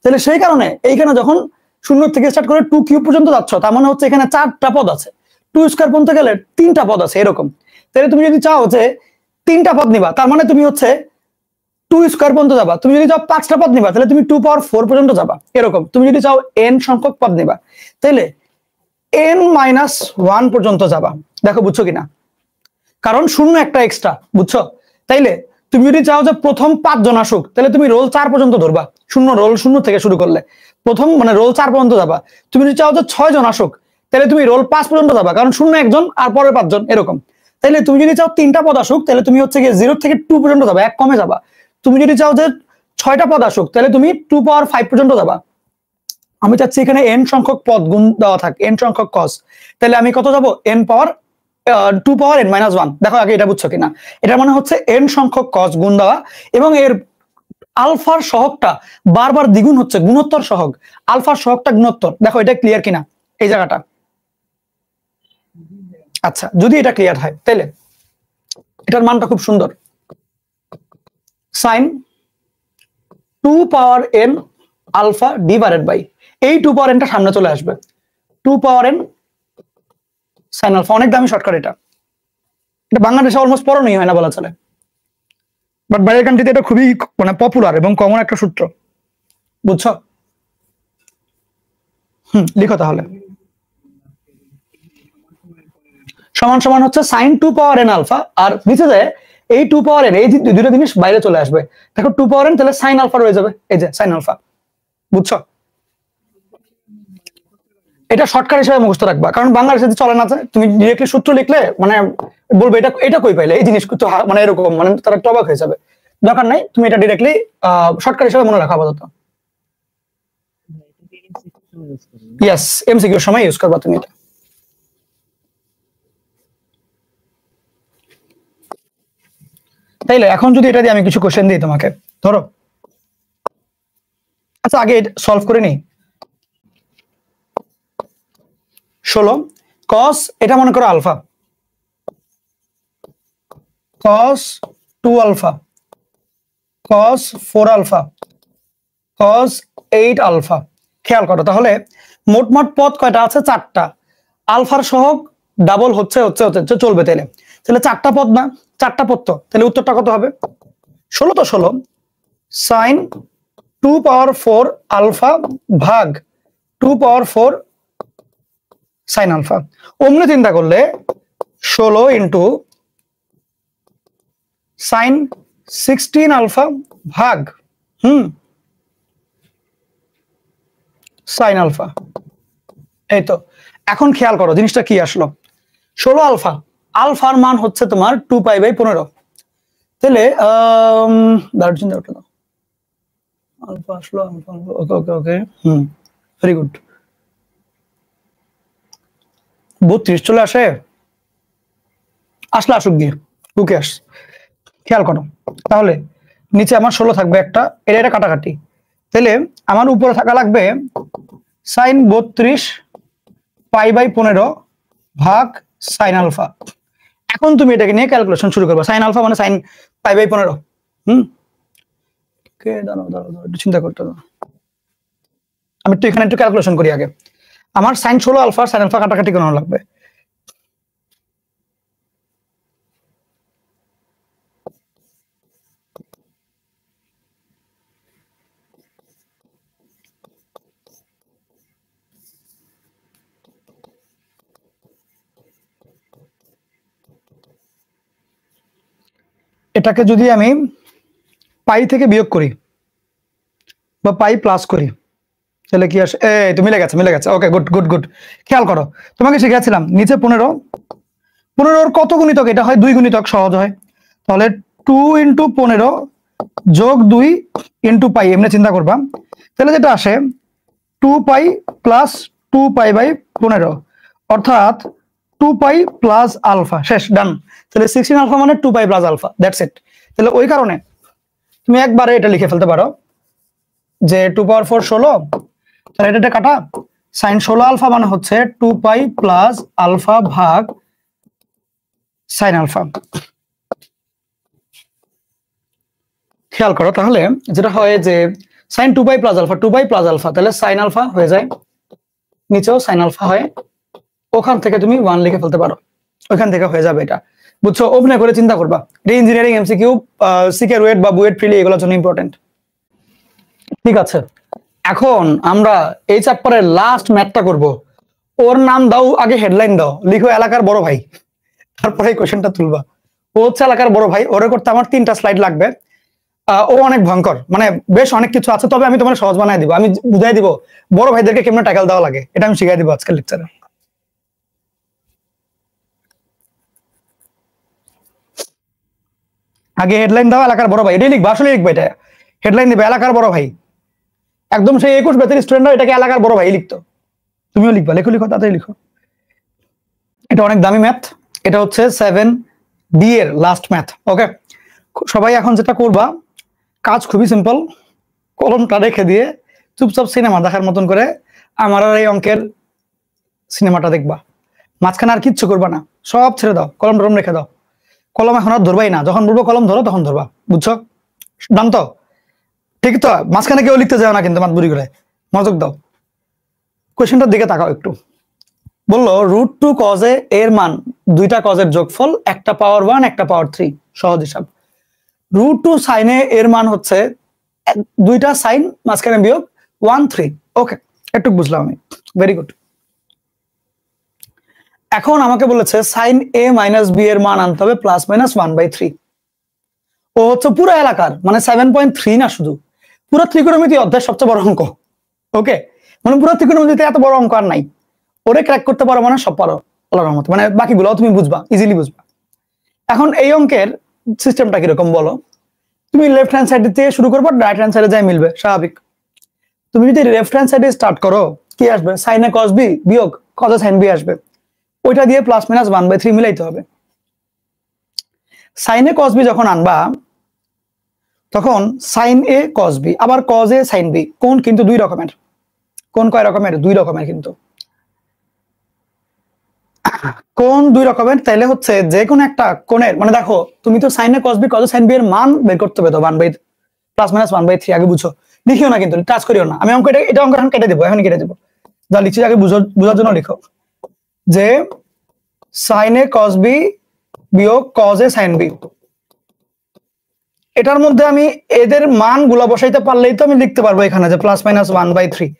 তাহলে সেই কারণে এইখানে যখন 0 থেকে স্টার্ট করে 2 কিউব পর্যন্ত যাচ্ছ, তার মানে হচ্ছে এখানে 4টা পদ আছে, 2 স্কয়ার পর্যন্ত গেলে 3টা পদ আছে, এরকম। তাহলে তুমি যদি চাও যে 3টা পদ নিবা, তার মানে তুমি হচ্ছে 2 স্কয়ার পর্যন্ত যাবা। তুমি যদি চাও 5টা পদ নিবা, তাহলে তুমি 2 পাওয়ার 4 পর্যন্ত যাবা, এরকম। তুমি যদি চাও n সংখ্যক পদ নিবা, তাহলে n-1 পর্যন্ত যাবা। দেখো বুঝছো কিনা, কারণ 0 একটা এক্সট্রা, বুঝছো? তাইলে তুমি যদি চাও যে প্রথম 5 জন আসুক, তাহলে তুমি রোল 4 পর্যন্ত ধরবা, রোল 0 থেকে শুরু করলে প্রথম মানে রোল 4 পর্যন্ত যাবা। তুমি যদি চাও যে 6 জন আসুক, তাহলে তুমি রোল 5 পর্যন্ত যাবা, কারণ 0 একজন আর পরে 5 জন, এরকম। তাইলে তুমি যদি চাও 3টা পদ আসুক, তাহলে তুমি হচ্ছে গিয়ে 0 থেকে 2 পর্যন্ত যাবা, 1 কমে যাবা। তুমি যদি চাও যে 6টা পদ আসুক, তাহলে তুমি 2 পাওয়ার 5 পর্যন্ত যাবা। আমি চাচ্ছি এখানে n সংখ্যক পদ গুণ দেওয়া থাক, n সংখ্যক cos, তাহলে আমি কত যাব? n পাওয়ার 2 পাওয়ার n-1। দেখো আগে এটা বুঝছো কিনা, এটা মানে হচ্ছে n সংখ্যক cos গুণ দেওয়া, এবং এর আলফার সহগটা বারবার দ্বিগুণ হচ্ছে, গুণোত্তর সহগ, আলফার সহগটা গুণোত্তর। দেখো এটা ক্লিয়ার কিনা এই জায়গাটা? আচ্ছা, যদি এটা ক্লিয়ার হয় তাহলে এটার মানটা খুব সুন্দর, sine 2 power n alpha divided by, এই 2 পাওয়ার nটা সামনে চলে আসবে, 2 পাওয়ার n সাইন আলফা। অনেক দামি শর্টকাট এটা, এটা বাংলাদেশে অলমোস্ট পড়ানোই হয় না বলা চলে, বাট বাইরের কান্ট্রিতে এটা খুবই মানে পপুলার এবং কমন একটা সূত্র, বুঝছো? লিখো তাহলে, সমান সমান হচ্ছে সাইন 2 পাওয়ার n আলফা, আর নিচে যায় এই 2 পাওয়ার n, এই দুটো জিনিস বাইরে চলে আসবে। দেখো 2 পাওয়ার n তাহলে সাইন আলফা রয়ে যাবে, এই যে সাইন আলফা, বুঝছো? এটা শর্টকাট হিসেবে মুখস্থ রাখবা, কারণ বাংলাদেশে চলে না, তুমি ডিরেক্টলি সূত্র লিখলে মানে বলবে এটা এটা কই পাইলে এই জিনিস, তো মানে এরকম মানে তারা টবাক হয়ে যাবে। দরকার নাই, তুমি এটা ডিরেক্টলি শর্টকাট হিসেবে মনে রাখা আপাতত। ইয়েস, এমসিকিউর সময় ইউজ করবা তুমি এটা। তাইলে এখন যদি এটা দিয়ে আমি কিছু কোশ্চেন দিই তোমাকে, ধরো, আচ্ছা আগে সলভ করে নিই। 16 cos, এটা মনে করো alpha, cos 2 alpha, cos 4 alpha, cos 8 alpha. খেয়াল করো তাহলে মোট পদ কয়টা আছে? 4টা। আলফার সহগ ডাবল হচ্ছে চলবে, তাহলে 4টা পদ না, 4টা পদ তো, তাহলে উত্তরটা কত হবে? 16 তো 16 সাইন 2 পাওয়ার 4 আলফা ভাগ 2 পাওয়ার 4 সাইন আলফা। অমনি চিন্তা করলে 16 ইন্টু সাইন 16 আলফা ভাগ সাইন আলফা। এই তো, এখন খেয়াল করো জিনিসটা কি আসলো। 16 আলফা, আলফার মান হচ্ছে তোমার 2 পাই বাই 15, তাহলে আলফা আসলো, ওকে ওকে ওকে, ভেরি গুড। 32 চলে আসে, আসলে আসুক গিয়ে, ওকে আস। খেয়াল করো তাহলে নিচে আমার 16 থাকবে একটা, এটা কাটাকাটি, তাহলে আমার উপরে থাকা লাগবে সাইন 32 পাই বাই 15 ভাগ সাইন আলফা। এখন তুমি এটাকে নিয়ে ক্যালকুলেশন শুরু করবে, সাইন আলফা মানে সাইন পাই বাই 15। দাঁড়াও একটু চিন্তা করতে দাও, আমি একটু এখানে একটু ক্যালকুলেশন করি আগে। আমার সাইন 16 আলফা সাইন আলফা কাটাকাটি করানো লাগবে। এটাকে যদি আমি পাই থেকে বিয়োগ করি বা পাই প্লাস করি তাহলে কি আসে? তো মিলে গেছে, ওকে গুড গুড গুড। খেয়াল করো তোমাকে শিখেছিলাম নিচে 15, 15 কত গুণিতক? এটা হয় 2 গুণিতক, সহজ হয়। তাহলে 2 ইন্টু 15 যোগ 2 ইন্টু পাই, এমনি চিন্তা করবা, তাহলে যেটা আসে 2 পাই প্লাস 2 পাই বাই 15, অর্থাৎ 2 পাই প্লাস আলফা। শেষ, ডান। তাহলে 16 আলফা মানে 2 pi plus alpha, that's it. তাহলে ওই কারণে তুমি একবারে এটা লিখে ফেলতে পারো যে 2 পাওয়ার 4 16, তাহলে এটা কাটা, সাইন 16 আলফা মানে হচ্ছে 2 পাই প্লাস আলফা ভাগ সাইন আলফা। খেয়াল করো তাহলে যেটা হয় যে sine 2 pi plus alpha, 2 pi plus alpha, তাহলে সাইন আলফা হয়ে যায়, নিচেও সাইন আলফা হয়, ওখান থেকে তুমি 1 লিখে ফেলতে পারো, ওইখান থেকে হয়ে যাবে এটা, বুঝছো? অভিনয় করে চিন্তা করবা, এটা ইঞ্জিনিয়ারিং এমসিকিউ, সিকে রুয়েট বা বুয়েট ফ্রিলি এগুলোর জন্য ইম্পর্টেন্ট। ঠিক আছে, এখন আমরা এই চ্যাপ্টারের লাস্ট ম্যাথটা করব। ওর নাম দাও, আগে হেডলাইন দাও, লিখো এলাকার বড় ভাই, তারপরে এই কোশ্চেনটা তুলবা। ও হচ্ছে এলাকার বড় ভাই, ওরে করতে আমার 3টা স্লাইড লাগবে। ও অনেক ভয়ঙ্কর, মানে বেশ অনেক কিছু আছে, তবে আমি তোমার সহজ বানাই দিব, আমি বুঝাই দিব বড় ভাইদেরকে কেমন ট্যাকল দেওয়া লাগে, এটা আমি শিখাই দিব আজকের লেকচারে। আগে হেডলাইন দাও এলাকার বড় ভাই, এটাই লিখবা, আসলে লিখবা, এটা হেডলাইন দিবে এলাকার বড় ভাই, একদম সেই 21 ব্যাচের স্টুডেন্টরা এটাকে এলাকার বড় ভাই লিখতো, তুমিও লিখবা, লিখো তাড়াতাড়ি লিখো। এটা অনেক দামি ম্যাথ, এটা হচ্ছে 7D এর লাস্ট ম্যাথ। ওকে, সবাই এখন যেটা করবা, কাজ খুবই সিম্পল, কলমটা রেখে দিয়ে চুপচাপ সিনেমা দেখার মতন করে আমার আর এই অঙ্কের সিনেমাটা দেখবা, মাঝখানে আর কিচ্ছু করবা না, সব ছেড়ে দাও, কলম টলম রেখে দাও। কলম এখন আর ধরবাই না, যখন বলবো কলম ধরো তখন ধরবা, বুঝছো? ডান তো? ঠিক তো? মাঝখানে কেউ লিখতে যাও না কিন্তু, মাত বুড়ি করে মনোযোগ দাও। কোয়েশ্চেনটার দিকে তাকাও একটু। বললো √2 cos a এর মান দুইটা কজের যোগফল, একটা পাওয়ার 1 একটা পাওয়ার 3, সহজ হিসাব। √2 sin a এর মান হচ্ছে দুইটা সাইন মাঝখানে বিয়োগ 1 3। ওকে, একটু বুঝলাম আমি, ভেরি গুড। এখন আমাকে বলেছে সাইন a মাইনাস b এর মান আনতে হবে +-1/3। ও হচ্ছে পুরো এলাকার মানে 7.3 না, শুধু পুরো ত্রিকোণমিতি অধ্যায়ের সবচেয়ে বড় অঙ্ক। ওকে, মানে পুরো ত্রিকোণমিতিতে এত বড় অঙ্ক আর নাই। ওরে ক্র্যাক করতে পারো মানে সব পারো আল্লাহর রহমতে, মানে বাকিগুলো তুমি বুঝবা, ইজিলি বুঝবা। এখন এই অঙ্কের সিস্টেমটা কিরকম বলো? তুমি লেফট হ্যান্ড সাইড থেকে শুরু করবো, রাইট হ্যান্ড সাইডে যাই মিলবে, স্বাভাবিক। তুমি যদি লেফট হ্যান্ড সাইডে স্টার্ট করো, কি আসবে? সাইন এ cos b বিয়োগ cos এ sin b আসবে, ওইটা দিয়ে +-1/3 মিলাইতে হবে। সাইন এ cos b যখন আনবা তখন সাইন এ cos b আবার cos এ sin b, কোন কিন্তু দুই রকমের। কোন কয় রকমের? দুই রকমের কিন্তু। কোন দুই রকমের? তাইলে হচ্ছে যে কোনো একটা কোণের, মানে দেখো তুমি তো সাইন এ cos b cos এ sin b এর মান বের করতে হবে তো, +-1/3 আগে বুঝো, লিখিও না কিন্তু, টাচ করিও না। আমি অঙ্ক এটা অঙ্ক এখন কেটে দেবো, এখন কেটে দেবো, যা লিখছি আগে বুঝার জন্য লিখো যে সাইন এ cos b বিয়োগ cos এ sin b, এটার মধ্যে আমি এদের মান গুলা বসাইতে পারলেই তো আমি লিখতে পারবো এখানে যে +-1/3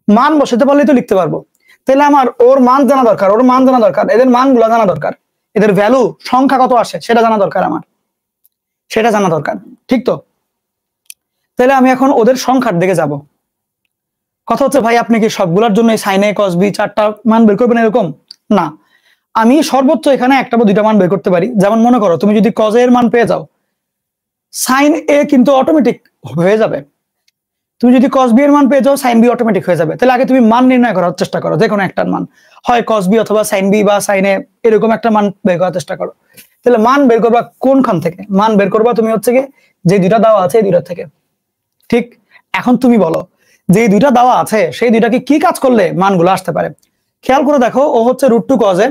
মান বসাইতে পারলেই তো লিখতে পারবো। তাহলে আমার ওর মান জানা দরকার, ওর মান জানা দরকার, এদের মান গুলা জানা দরকার, এদের ভ্যালু সংখ্যা কত আসে সেটা জানা দরকার আমার, সেটা জানা দরকার, ঠিক তো? তাহলে আমি এখন ওদের সংখ্যার দিকে যাব। কথা হচ্ছে ভাই আপনি কি সবগুলোর জন্য সাইন এ cos b চারটা মান বের করবেন এরকম না, আমি সর্বোচ্চ এখানে একটা বা দুইটা মান বের করতে পারি। যেমন মনে করো তুমি যদি cos এর মান পেয়ে যাও, সাইন এ কিন্তু অটোমেটিক হয়ে যাবে। তুমি যদি cos b এর মান পেয়ে যাও, সাইন b অটোমেটিক হয়ে যাবে। তাহলে আগে তুমি মান নির্ণয় করার চেষ্টা করো, যে কোনো একটার মান, হয় cos b অথবা সাইন b বা সাইন এ, এরকম একটা মান বের করার চেষ্টা করো। তাহলে মান বের করবা কোনখান থেকে? মান বের করবা তুমি হচ্ছে কি যে দুইটা দেওয়া আছে এই দুইটা থেকে, ঠিক? এখন তুমি বলো যে এই দুইটা দেওয়া আছে সেই দুইটাকে কি কাজ করলে মানগুলো আসতে পারে? খেয়াল করে দেখো, ও হচ্ছে √2 cos এ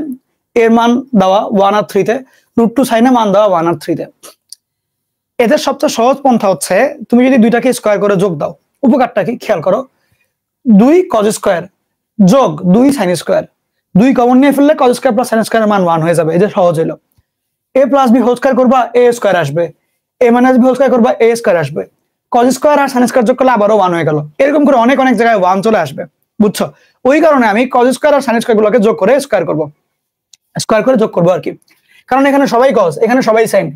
এর মান দেওয়া 1 আর 3 তে, √2 sin এ মান দেওয়া 1 আর 3 তে। এদের সবচেয়ে সহজ পন্থা হচ্ছে তুমি যদি দুইটাকে স্কয়ার করে যোগ দাও। উপকারটা কি খেয়াল করো, 2 cos স্কয়ার যোগ 2 sin স্কয়ার, 2 কমন নিয়ে ফেললে cos স্কয়ার প্লাস sin স্কয়ারের মান 1 হয়ে যাবে। এই যে সহজ হলো। a plus b whole square করবা, a স্কয়ার আসবে, a minus b whole square করবা, a স্কয়ার আসবে, cos স্কয়ার আর sin স্কয়ার যোগ করলে আবারও 1 হয়ে গেল। এরকম করে অনেক অনেক জায়গায় 1 চলে আসবে, বুঝছো? ওই কারণে আমি cos স্কয়ার আর sin স্কয়ার গুলোকে যোগ করে স্কয়ার করব, স্কয়ার করে যোগ করব আর কি। কারণ এখানে সবাই cos, এখানে সবাই sin,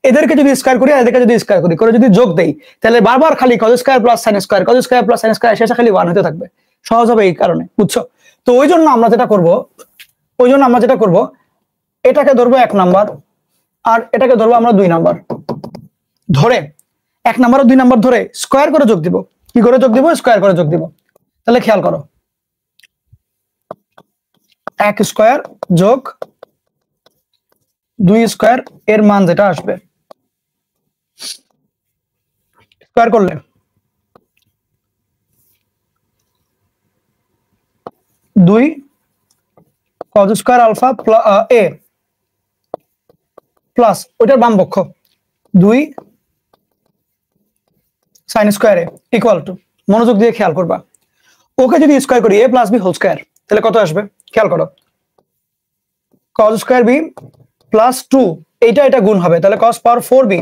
এদেরকে যদি স্কয়ার করি আর এদেরকে যদি স্কয়ার করি করে যদি যোগ দেই, তাহলে বারবার খালি cos square plus sin square, cos square plus sin square শেষে খালি 1 হতে থাকবে। সহজ হবে এই কারণে, বুঝছো? তো ওই জন্য আমরা যেটা করব, এটাকে ধরবো 1 নাম্বার আর এটাকে ধরবো আমরা 2 নাম্বার, ধরে 1 নাম্বার আর 2 নাম্বার ধরে স্কয়ার করে যোগ দিব। কি করে যোগ দিব? স্কয়ার করে যোগ দিব। তাহলে খেয়াল করো, 1 স্কয়ার যোগ 2 স্কয়ার এর মান যেটা আসবে, স্কয়ার করলে 2 cos square alpha a plus ওইটার বাম পক্ষ 2 sin square a equal to, মনোযোগ দিয়ে খেয়াল করবা, ওকে যদি স্কয়ার করি a plus b whole square, তাহলে কত আসবে? খেয়াল করো, cos স্কয়ার b প্লাস 2, এটা গুণ হবে, তাহলে cos পাওয়ার 4b।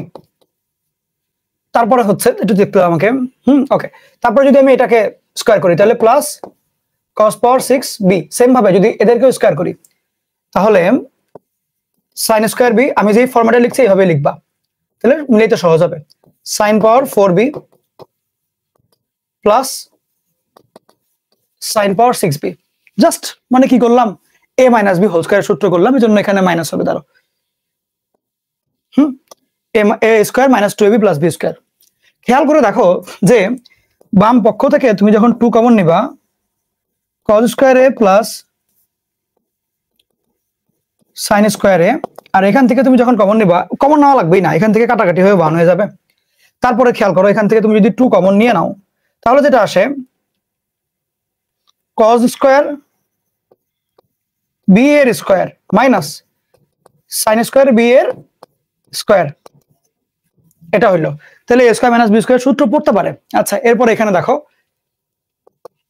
তারপরে হচ্ছে একটু দেখতে আমাকে, ওকে, তারপরে যদি আমি এটাকে স্কয়ার করি তাহলে প্লাস cos পাওয়ার 6b। সেম ভাবে যদি এদেরকেও স্কয়ার করি তাহলে sin স্কয়ার b, আমি যেই ফরম্যাটে লিখছি এইভাবে লিখবা, তাহলে মিলাইতে সহজ হবে। sin power 4b plus sin power 6b, just মানে কি করলাম, a minus b whole square সূত্র করলাম, এই জন্য এখানে মাইনাস হবে। ধরো a square minus 2ab plus b square. খেয়াল করে দেখো যে বাম পক্ষ থেকে তুমি যখন 2 কমন নিবা, cos square a plus sin square a, আর এখান থেকে তুমি যখন কমন নিবা, কমন নেওয়া লাগবেই না, এখান থেকে কাটাকাটি হয়ে 1 হয়ে যাবে। তারপরে খেয়াল করো এখান থেকে তুমি যদি 2 কমন নিয়ে নাও তাহলে যেটা আসে cos স্কয়ার b এর square minus sin square b এর স্কয়ার, এটা হইলো। তাহলে a square minus b square সূত্র পড়তে পারে। আচ্ছা, এরপর এখানে দেখো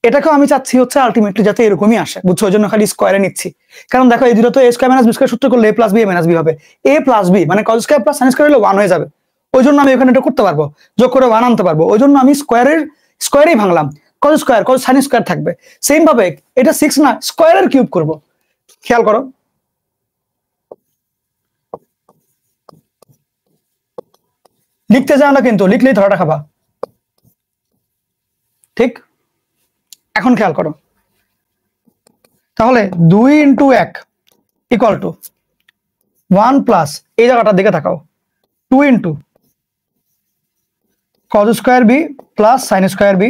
এটাকেও আমি চাচ্ছি হচ্ছে আলটিমেটলি যাতে এরকমই আসে, বুঝছো? ওই জন্য খালি স্কয়ারে নিচ্ছি, কারণ দেখো এই দুটো তো a square minus b square সূত্র করলে a plus b minus b হবে, a প্লাস b মানে cos square plus sin square হলে 1 হয়ে যাবে। ওই জন্য আমি এখানে এটা করতে পারবো, যোগ করে 1 আনতে পারবো। ওই জন্য আমি স্কয়ারেই ভাঙলাম, cos square cos sin square থাকবে। সেম ভাবে এটা 6 না, স্কয়ারের কিউব করব। খেয়াল করো, লিখতে যাও না কিন্তু, লিখলেই ধরাটা খাবা। ঠিক, এখন খেয়াল করো তাহলে 2 ইন্টু 1 ইকুয়াল টু 1 প্লাস এই জায়গাটার দিকে তাকাও 2 into cos square b plus sin square b,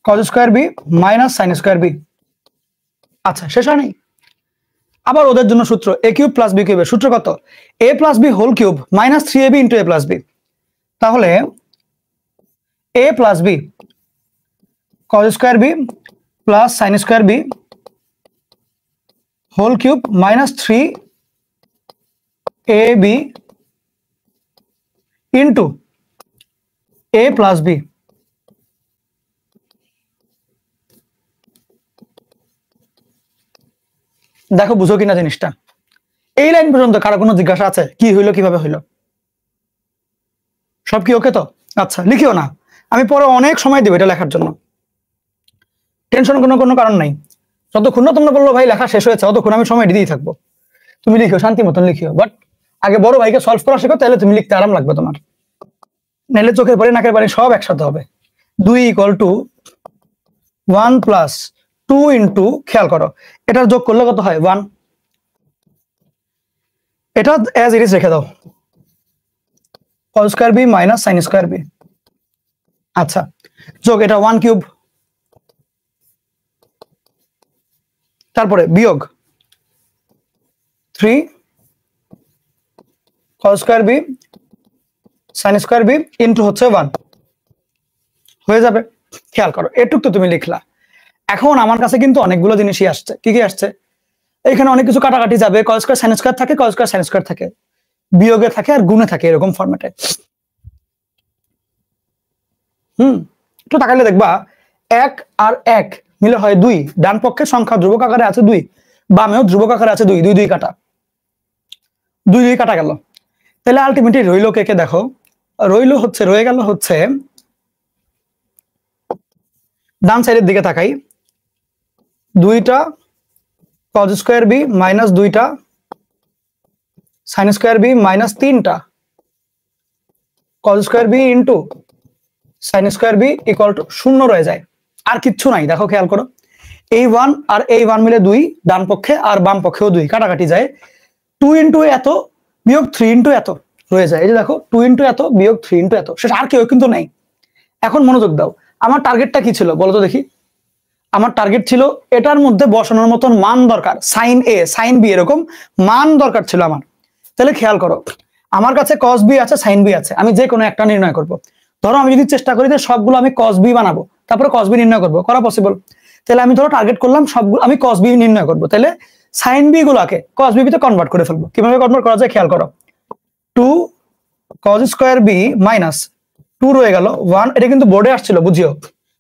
cos square b minus sin square b। আচ্ছা, শেষ হয়নি? আবার ওদের জন্য সূত্র a কিউব প্লাস b কিউবের সূত্র কত? a plus b whole cube minus 3ab into a plus b। তাহলে a plus b cos square b plus sin square b whole cube minus 3ab into a plus b। দেখো বুঝো কিনা জিনিসটা। এই লাইন পর্যন্ত কারো কোনো জিজ্ঞাসা আছে কি হইলো, কিভাবে হইলো? সব কি ওকে তো? আচ্ছা, লিখিও না, আমি পরে অনেক সময় দেবো এটা লেখার জন্য, টেনশন কোনো কারণ নাই। যতক্ষণ না তোমরা বললো ভাই লেখা শেষ হয়েছে ততক্ষণ আমি সময় দিতেই থাকবো। তুমি লিখিও, শান্তি মতন লিখিও, বাট আগে বড় ভাইকে সলভ করা শেখো, তাহলে তুমি লিখতে আরাম লাগবে তোমার। নাহলে চোখের পানি নাকের পানি সব একসাথে হবে। 2 ইকুয়াল টু 1 প্লাস 2 ইন্টু, খেয়াল করো এটার যোগ করলে কত হয়? 1। এটা অ্যাজ ইট ইজ রেখে দাও, cos square b minus sin square b। আচ্ছা, যোগ এটা 1 কিউব, তারপরে বিয়োগ 3 cos square b sin square b into হচ্ছে 1 হয়ে যাবে। খেয়াল করো এটুক তো তুমি লিখলা। এখন আমার কাছে কিন্তু অনেকগুলো জিনিসই আসছে। কি কি আসছে? এখানে অনেক কিছু কাটাকাটি যাবে, cos স্কয়ার sin স্কয়ার থাকে, cos স্কয়ার sin স্কয়ার থাকে, বিয়োগে থাকে আর গুণে থাকে, এরকম ফরম্যাটে। একটু তাকালে দেখবা 1 আর 1 মিলে হয় 2। ডান পক্ষে সংখ্যা ধ্রুবক আকারে আছে 2, বামেও ধ্রুবক আকারে আছে 2, 2 2 কাটা, 2 2 কাটা গেল। তাহলে আলটিমেটলি রইল কে কে? দেখো রয়ে গেল হচ্ছে ডান সাইডের দিকে তাকাই, 2টা cos স্কয়ার b মাইনাস 2টা sin স্কয়ার b মাইনাস 3টা cos square b into sin square b equal to 0 রয়ে যায়, আর কিচ্ছু নাই। দেখো খেয়াল করো, এই 1 আর এই 1 মিলে 2, ডান পক্ষে আর বাম পক্ষেও 2 কাটাকাটি যায়, 2 ইন্টু এত বিয়োগ 3 ইন্টু এত রয়ে যায়। এই যে দেখো 2 ইন্টু এত বিয়োগ 3 ইন্টু এত, শেষ, আর কেউ কিন্তু নাই। এখন মনোযোগ দাও, আমার টার্গেটটা কি ছিল বলো তো দেখি? আমার টার্গেট ছিল এটার মধ্যে বসানোর মতন মান দরকার, সাইন a সাইন b এরকম মান দরকার ছিল আমার। তাহলে খেয়াল করো, আমার কাছে cos b আছে, sin b আছে, আমি যে কোনো একটা নির্ণয় করব। ধরো আমি যদি চেষ্টা করি যে সবগুলো আমি cos b বানাবো, তারপরে cos b নির্ণয় করব, করা পসিবল? তাহলে আমি ধরো টার্গেট করলাম সবগুলো আমি cos b নির্ণয় করব, তাহলে sin b গুলাকে cos b তে কনভার্ট করে ফেলবো। কিভাবে কনভার্ট করা যায় খেয়াল করো, 2 cos স্কয়ার b মাইনাস 2 রয়ে গেল 1, এটা কিন্তু বোর্ডে আসছিল, বুঝিও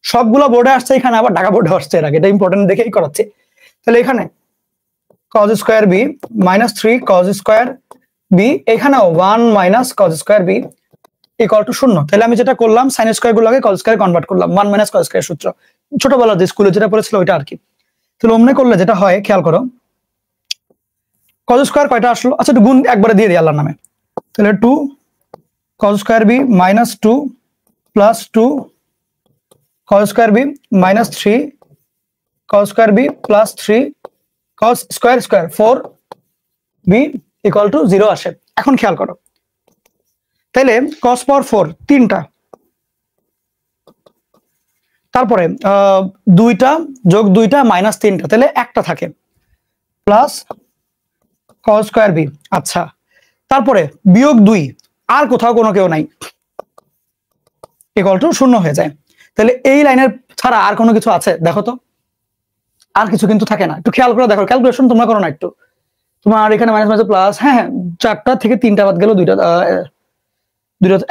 সবগুলো বোর্ডে আসছে, এখানে আবার ঢাকা বোর্ডে আসছে এর আগে, এটা ইম্পর্টেন্ট দেখেই করাচ্ছে। তাহলে এখানে cos square b minus 3 cos square b, এখানেও 1 minus cos square b equal to 0। তাহলে আমি যেটা করলাম sin স্কয়ার গুলোকে cos স্কয়ার কনভার্ট করলাম, 1 মাইনাস cos স্কয়ার সূত্র, ছোটবেলা যে স্কুলে যেটা পড়েছিল ওইটা আর কি। তাহলে অমনে করলে যেটা হয় খেয়াল করো, cos স্কয়ার কয়টা আসলো? আচ্ছা, একটু গুণ একবারে দিয়ে দিই আল্লাহর নামে। তাহলে 2 cos square b minus 2 plus 2 cos square b minus 3 cos square b plus 3 cos square 4 b equal to 0 আসে। এখন খেয়াল করো, তাহলে cos পাওয়ার 4 3টা, তারপরে 2টা যোগ 2টা মাইনাস 3টা, তাহলে একটা থাকে, প্লাস cos স্কয়ার b। আচ্ছা, তারপরে বিয়োগ 2, আর কোথাও কোনো কেউ নাই, ইকুয়াল টু 0 হয়ে যায়। তাহলে এই লাইনের ছাড়া আর কোনো কিছু আছে দেখো তো, আর কিছু কিন্তু থাকে না। একটু খেয়াল করে দেখো, ক্যালকুলেশন তোমরা করো না একটু। তোমার এখানে মাইনাস মাইনাস প্লাস, হ্যাঁ 4টা থেকে 3টা বাদ গেল, 2টা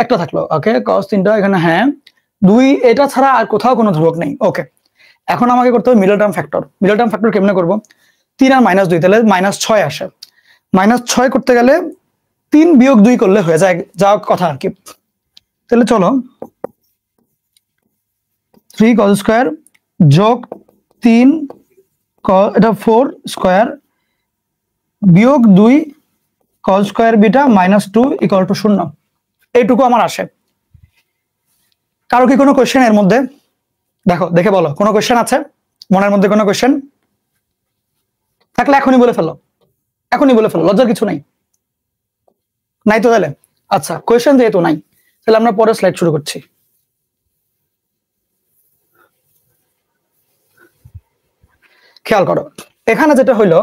একটা থাকলো। ওকে, cos 3টা এখানে, হ্যাঁ 2, এটা ছাড়া আর কোথাও কোনো ধ্রুবক নেই। ওকে, এখন আমাকে করতে হবে middle term factor. Middle term factor কেমনে করবো? 3 আর -2, তাহলে -6 আসে। -6 করতে গেলে 3 বিয়োগ 2 করলে হয়ে যায়, যা কথা আর কি। তাহলে চলো 3 cos স্কয়ার যোগ 3 এটা 4 স্কয়ার বিয়োগ 2 cos square beta -2 equal to 0। এইটুকু আমার আসে। কারো কি কোনো কোশ্চেন এর মধ্যে? দেখো, দেখে বলো, কোনো কোশ্চেন আছে মনের মধ্যে? কোনো কোশ্চেন থাকলে এখনই বলে ফেলো, এখনই বলে ফেলো, লজ্জার কিছু নাই। নাই তো তাহলে আচ্ছা, কোশ্চেন যেহেতু নাই তাহলে আমরা পরের স্লাইড শুরু করছি। খেয়াল করো, এখানে যেটা হইলো,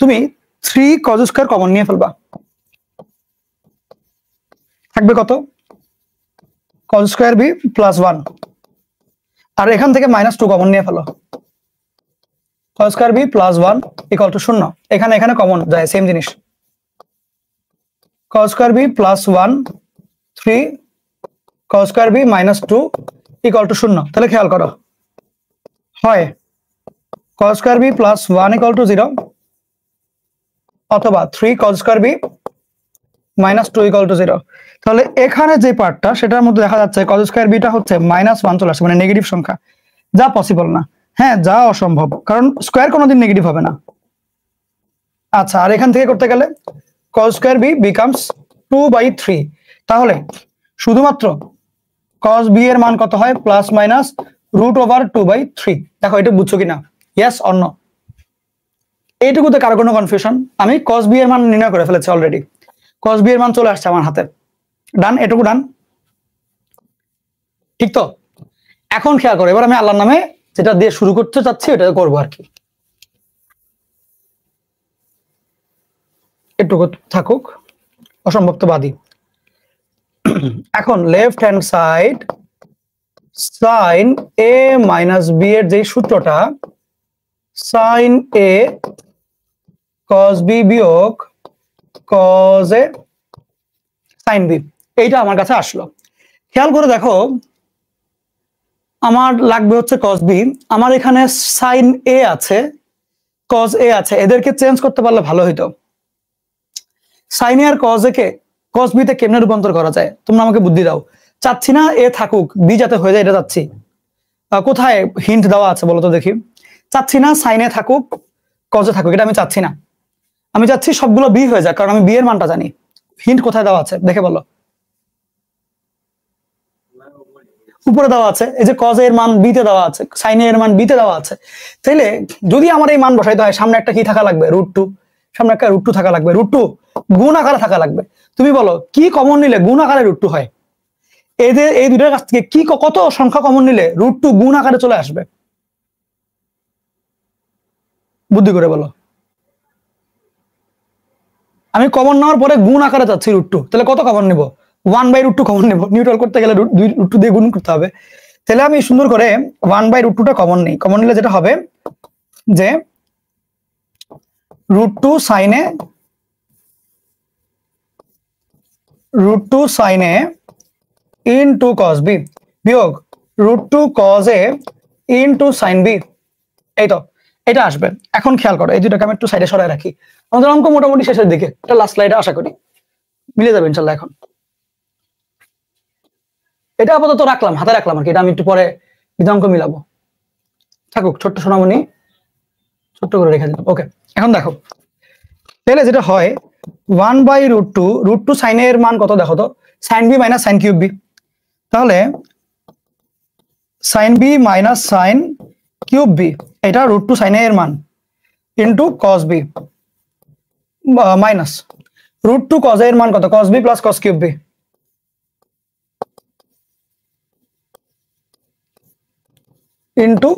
তুমি 3 cos স্কয়ার কমন নিয়ে ফেলবা, থাকবে কত? cos স্কয়ার বি প্লাস 1, আর এখান থেকে -2 কমন নিয়ে ফেলো, cos square B plus 1 equal to 0। এখানে এখানে কমন যায়, সেম জিনিস। cos square B plus 1 3 cos square B -2 equal to 0। তাহলে খেয়াল করো, হয় cos square B plus 1 equal to 0, অথবা 3 cos square B -2 equal to 0। তাহলে এখানে যে পার্টটা, সেটার মধ্যে দেখা যাচ্ছে cos স্কয়ার বিটা হচ্ছে -1 চলে আসছে, মানে নেগেটিভ সংখ্যা, যা পসিবল না। হ্যাঁ, যা অসম্ভব, কারণ স্কয়ার কোনোদিন নেগেটিভ হবে না। আচ্ছা, আর এখান থেকে করতে গেলে cos স্কয়ার বি বিকামস 2/3। তাহলে শুধুমাত্র cos বি এর মান কত হয়? Plus minus √2/3। দেখো, এটা বুঝছো কিনা? Yes or no? এইটুকুতে কারো কোনো কনফিউশন? আমি cos বি এর মান নির্ণয় করে ফেলেছি অলরেডি, cos বি এর মান চলে আসছে আমার হাতে। ডান, এটুকু ডান, ঠিক তো? এখন খেয়াল করো, এবার আমি আল্লাহর নামে যেটা দিয়ে শুরু করতে চাচ্ছি ওটা করবো আর কি। এটুকু থাকুক, অসম্ভব তো বাদী। এখন লেফট হ্যান্ড সাইড সাইন এ মাইনাস বি এর যে সূত্রটা, সাইন এ cos বি বিয়োগ cos এ সাইন বি, এইটা আমার কাছে আসলো। খেয়াল করে দেখো, আমার লাগবে হচ্ছে cos বি, আমার এখানে সাইন এ আছে, cos এ আছে, এদেরকে চেঞ্জ করতে পারলে ভালো হইতো। সাইন এ আর cos এ কে cos বি তে কেমনে রূপান্তর করা যায়? তোমরা আমাকে বুদ্ধি দাও। চাচ্ছি না এ থাকুক, বি যাতে হয়ে যায়, এটা চাচ্ছি। কোথায় হিন্ট দেওয়া আছে বলো তো দেখি? চাচ্ছি না সাইন এ থাকুক, cos এ থাকুক, এটা আমি চাচ্ছি না। আমি চাচ্ছি সবগুলো বি হয়ে যাক, কারণ আমি বি এর মানটা জানি। হিন্ট কোথায় দেওয়া আছে দেখে বলো? উপরে দেওয়া আছে, এই যে cos এর মান বি তে দেওয়া আছে, sin এর মান বি তে দেওয়া আছে। তাইলে যদি আমার এই মান বসাইতে হয়, সামনে একটা কি থাকা লাগবে? √2। সামনে একটা √2 থাকা লাগবে, √2 গুণ আকারে থাকা লাগবে। তুমি বলো কি কমন নিলে গুণ আকারে √2 হয়? এদের এই দুইটার কাছ থেকে কি কত সংখ্যা কমন নিলে √2 গুণ আকারে চলে আসবে? বুদ্ধি করে বলো। আমি কমন নেওয়ার পরে গুণ আকারে চাচ্ছি √2, তাহলে কত কমন নিব? 1/√2 কমন নিব। নিউট্রাল করতে গেলে √2 দিয়ে গুণ করতে হবে। তাহলে আমি সুন্দর করে 1/√2টা কমন নিই। কমন নিলে যেটা হবে যে √2 sin a into cos b বিয়োগ √2 cos a into sin b। এই তো, এটা আসবে। এখন খেয়াল করো, এই দুটাকে আমি একটু সাইডে সরায় রাখি। আমাদের অঙ্ক মোটামুটি শেষের দিকে, এটা লাস্ট স্লাইডে আশা করি মিলে যাবে ইনশাল্লাহ। এখন এটা আপাতত রাখলাম, হাতে রাখলাম আর কি, এটা আমি একটু পরে বিধাঙ্ক মিলাবো। থাকুক, ছোট্ট সোনামণি ছোট্ট করে রেখে দিলাম। ওকে, এখন দেখো তাহলে যেটা হয় 1/√2, √2 sin এর মান কত দেখো তো? sin b minus sin cube b। তাহলে sin b minus sin cube b, এটা √2 sin এর মান into cos b minus √2 cos এর মান কত? cos b plus cos cube b into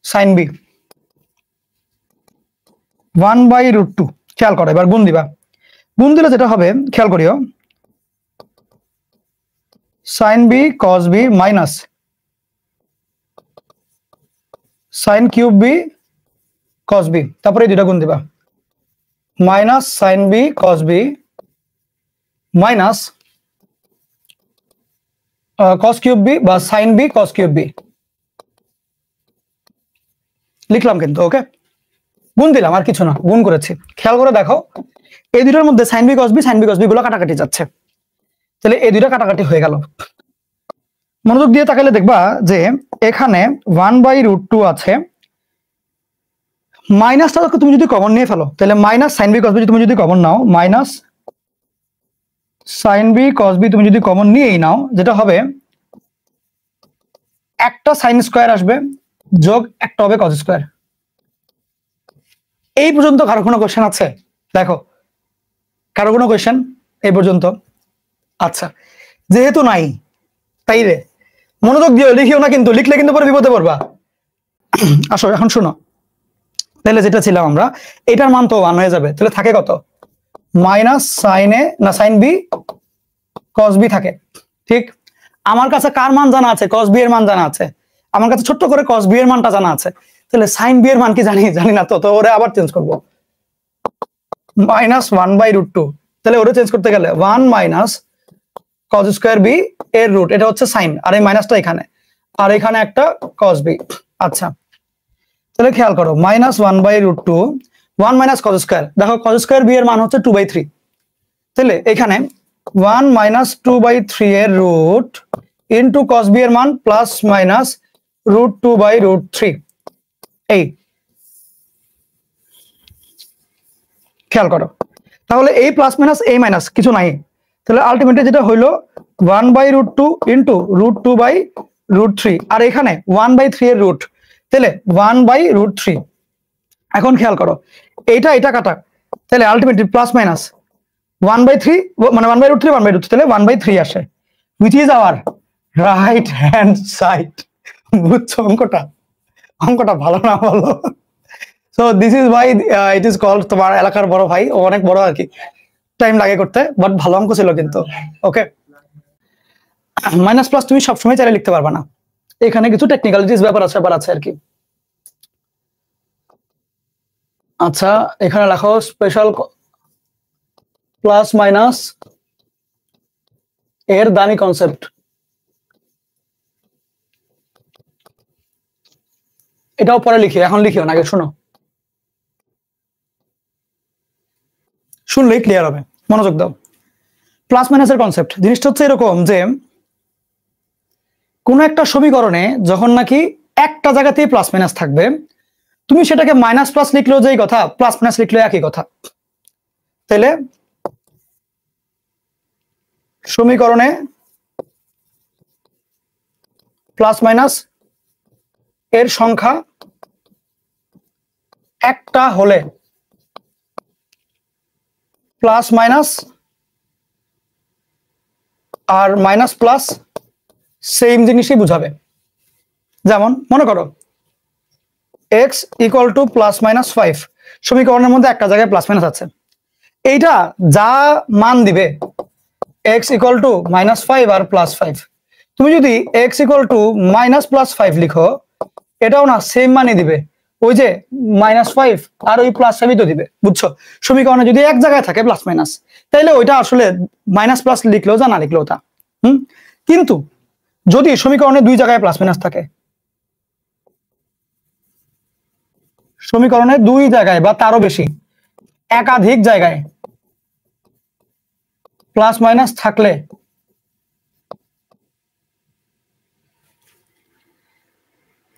sin b 1/√2। খেয়াল করো, এবার গুণ দিবা। গুণ দিলে যেটা হবে খেয়াল করিও, sine B cos B minus sine cube B cos B, তারপরে এই দুটা গুণ দিবা, minus sine B cos B minus cos cube B বা sine B cos cube B লিখলাম কিন্তু। ওকে, গুণ দিলাম, আর কিছু না, গুণ করেছি। খেয়াল করে দেখো এই দুটোর মধ্যে সাইন বি কস বি গুলো কাটাকাটি যাচ্ছে, তাহলে এই দুটো কাটাকাটি হয়ে গেল। মনোযোগ দিয়ে তাকালে দেখবা যে এখানে 1/√2 আছে, মাইনাসটা তুমি যদি কমন নিয়ে ফেলো তাহলে minus sine B cos B তুমি যদি কমন নাও, minus sine B cos B তুমি যদি কমন নিয়েই নাও, যেটা হবে একটা সাইন স্কোয়ার আসবে যোগ একটা হবে কস স্কোয়ার। এই পর্যন্ত কারো কোনো কোয়েশ্চেন আছে? দেখো কারো কোনো কোয়েশ্চেন এই পর্যন্ত? আচ্ছা, যেহেতু নাই তাই রে মনোযোগ দিয়ে লিখিও না, কিন্তু লিখলে কিন্তু পরে বিপদে পড়বা। আসো এখন শুনো, তাহলে যেটা ছিলাম আমরা, এটার মান তো 1 হয়ে যাবে, তাহলে থাকে কত? মাইনাস সাইনে না সাইন বি কস বি থাকে। ঠিক, আমার কাছে কার মান জানা আছে? কস বি এর মান জানা আছে, আমার কাছে ছোট্ট করে কস বি এর মানটা জানা আছে, তাহলে সাইন বি এর মান কি জানি? জানি না, তো ওরে আবার চেঞ্জ করবো, -1/√2, তাহলে ওরে চেঞ্জ করতে গেলে 1 মাইনাস কস স্কোয়ার বি এর রুট, এটা হচ্ছে সাইন, আর এই মাইনাসটা এখানে, আর এখানে একটা কস বি। আচ্ছা, তাহলে খেয়াল করো -1/√2, 1 মাইনাস কস স্কোয়ার, দেখো কস স্কোয়ার বি এর মান হচ্ছে 2/3, তাহলে এখানে 1 মাইনাস 2/3 এর রুট ইন্টু কস বি এর মান প্লাস মাইনাস √2/√3। এই খেয়াল করো, তাহলে এই প্লাস মাইনাস এই মাইনাস কিছু নাই, তাহলে আলটিমেটলি যেটা হইলো 1/√2 ইন্টু √2/√3, আর এখানে 1/3 এর রুট, তাহলে 1/√3। এখন খেয়াল করো এইটা এটা কাটা, তাহলে আলটিমেটলি প্লাস মাইনাস 1/3, মানে 1/√3 1/√3, তাহলে 1/3 আসে, which is our right hand side. বুঝছো অঙ্কটা? অঙ্কটা ভালো না বলো? So this is why it is called, তোমার এলাকার বড় ভাই, ও অনেক বড় আর কি, টাইম লাগে করতে, বাট ভালো অঙ্ক ছিল কিন্তু। ওকে, মাইনাস প্লাস তুমি সবসময় চাইলে লিখতে পারবা না, এখানে কিছু টেকনিক্যালিটিস ব্যাপার আছে আর কি। আচ্ছা, এখানে লেখো স্পেশাল প্লাস মাইনাস এর দামি কনসেপ্ট, এটাও পরে লিখি, এখন লিখিও না, আগে শোনো, শুনলেই ক্লিয়ার হবে, মনোযোগ দাও। প্লাস মাইনাসের কনসেপ্ট জিনিসটা হচ্ছে এরকম যে কোন একটা সমীকরণে যখন নাকি একটা জায়গাতেই প্লাস মাইনাস থাকবে, তুমি সেটাকে মাইনাস প্লাস লিখলেও যেই কথা, প্লাস মাইনাস লিখলেও একই কথা। তাহলে সমীকরণে প্লাস মাইনাস এর সংখ্যা একটা হলে প্লাস মাইনাস আর মাইনাস প্লাস সেম জিনিসই বুঝাবে। যেমন মনে করো x equal to plus minus 5, সমীকরণের মধ্যে একটা জায়গায় প্লাস মাইনাস আছে, এইটা যা মান দিবে x ইকুয়াল টু -5 আর +5, তুমি যদি x equal to minus plus 5 লিখো, এটাও না সেম মানই দিবে, ওই যে -5 আর ওই +5 তো দিবে। বুঝছো? সমীকরণে যদি এক জায়গায় থাকে প্লাস মাইনাস, তাইলে ওইটা আসলে মাইনাস প্লাস লিখলেও যা, না লিখলেও তা। কিন্তু যদি সমীকরণে দুই জায়গায় প্লাস মাইনাস থাকে, সমীকরণে দুই জায়গায় বা তারও বেশি একাধিক জায়গায় প্লাস মাইনাস থাকলে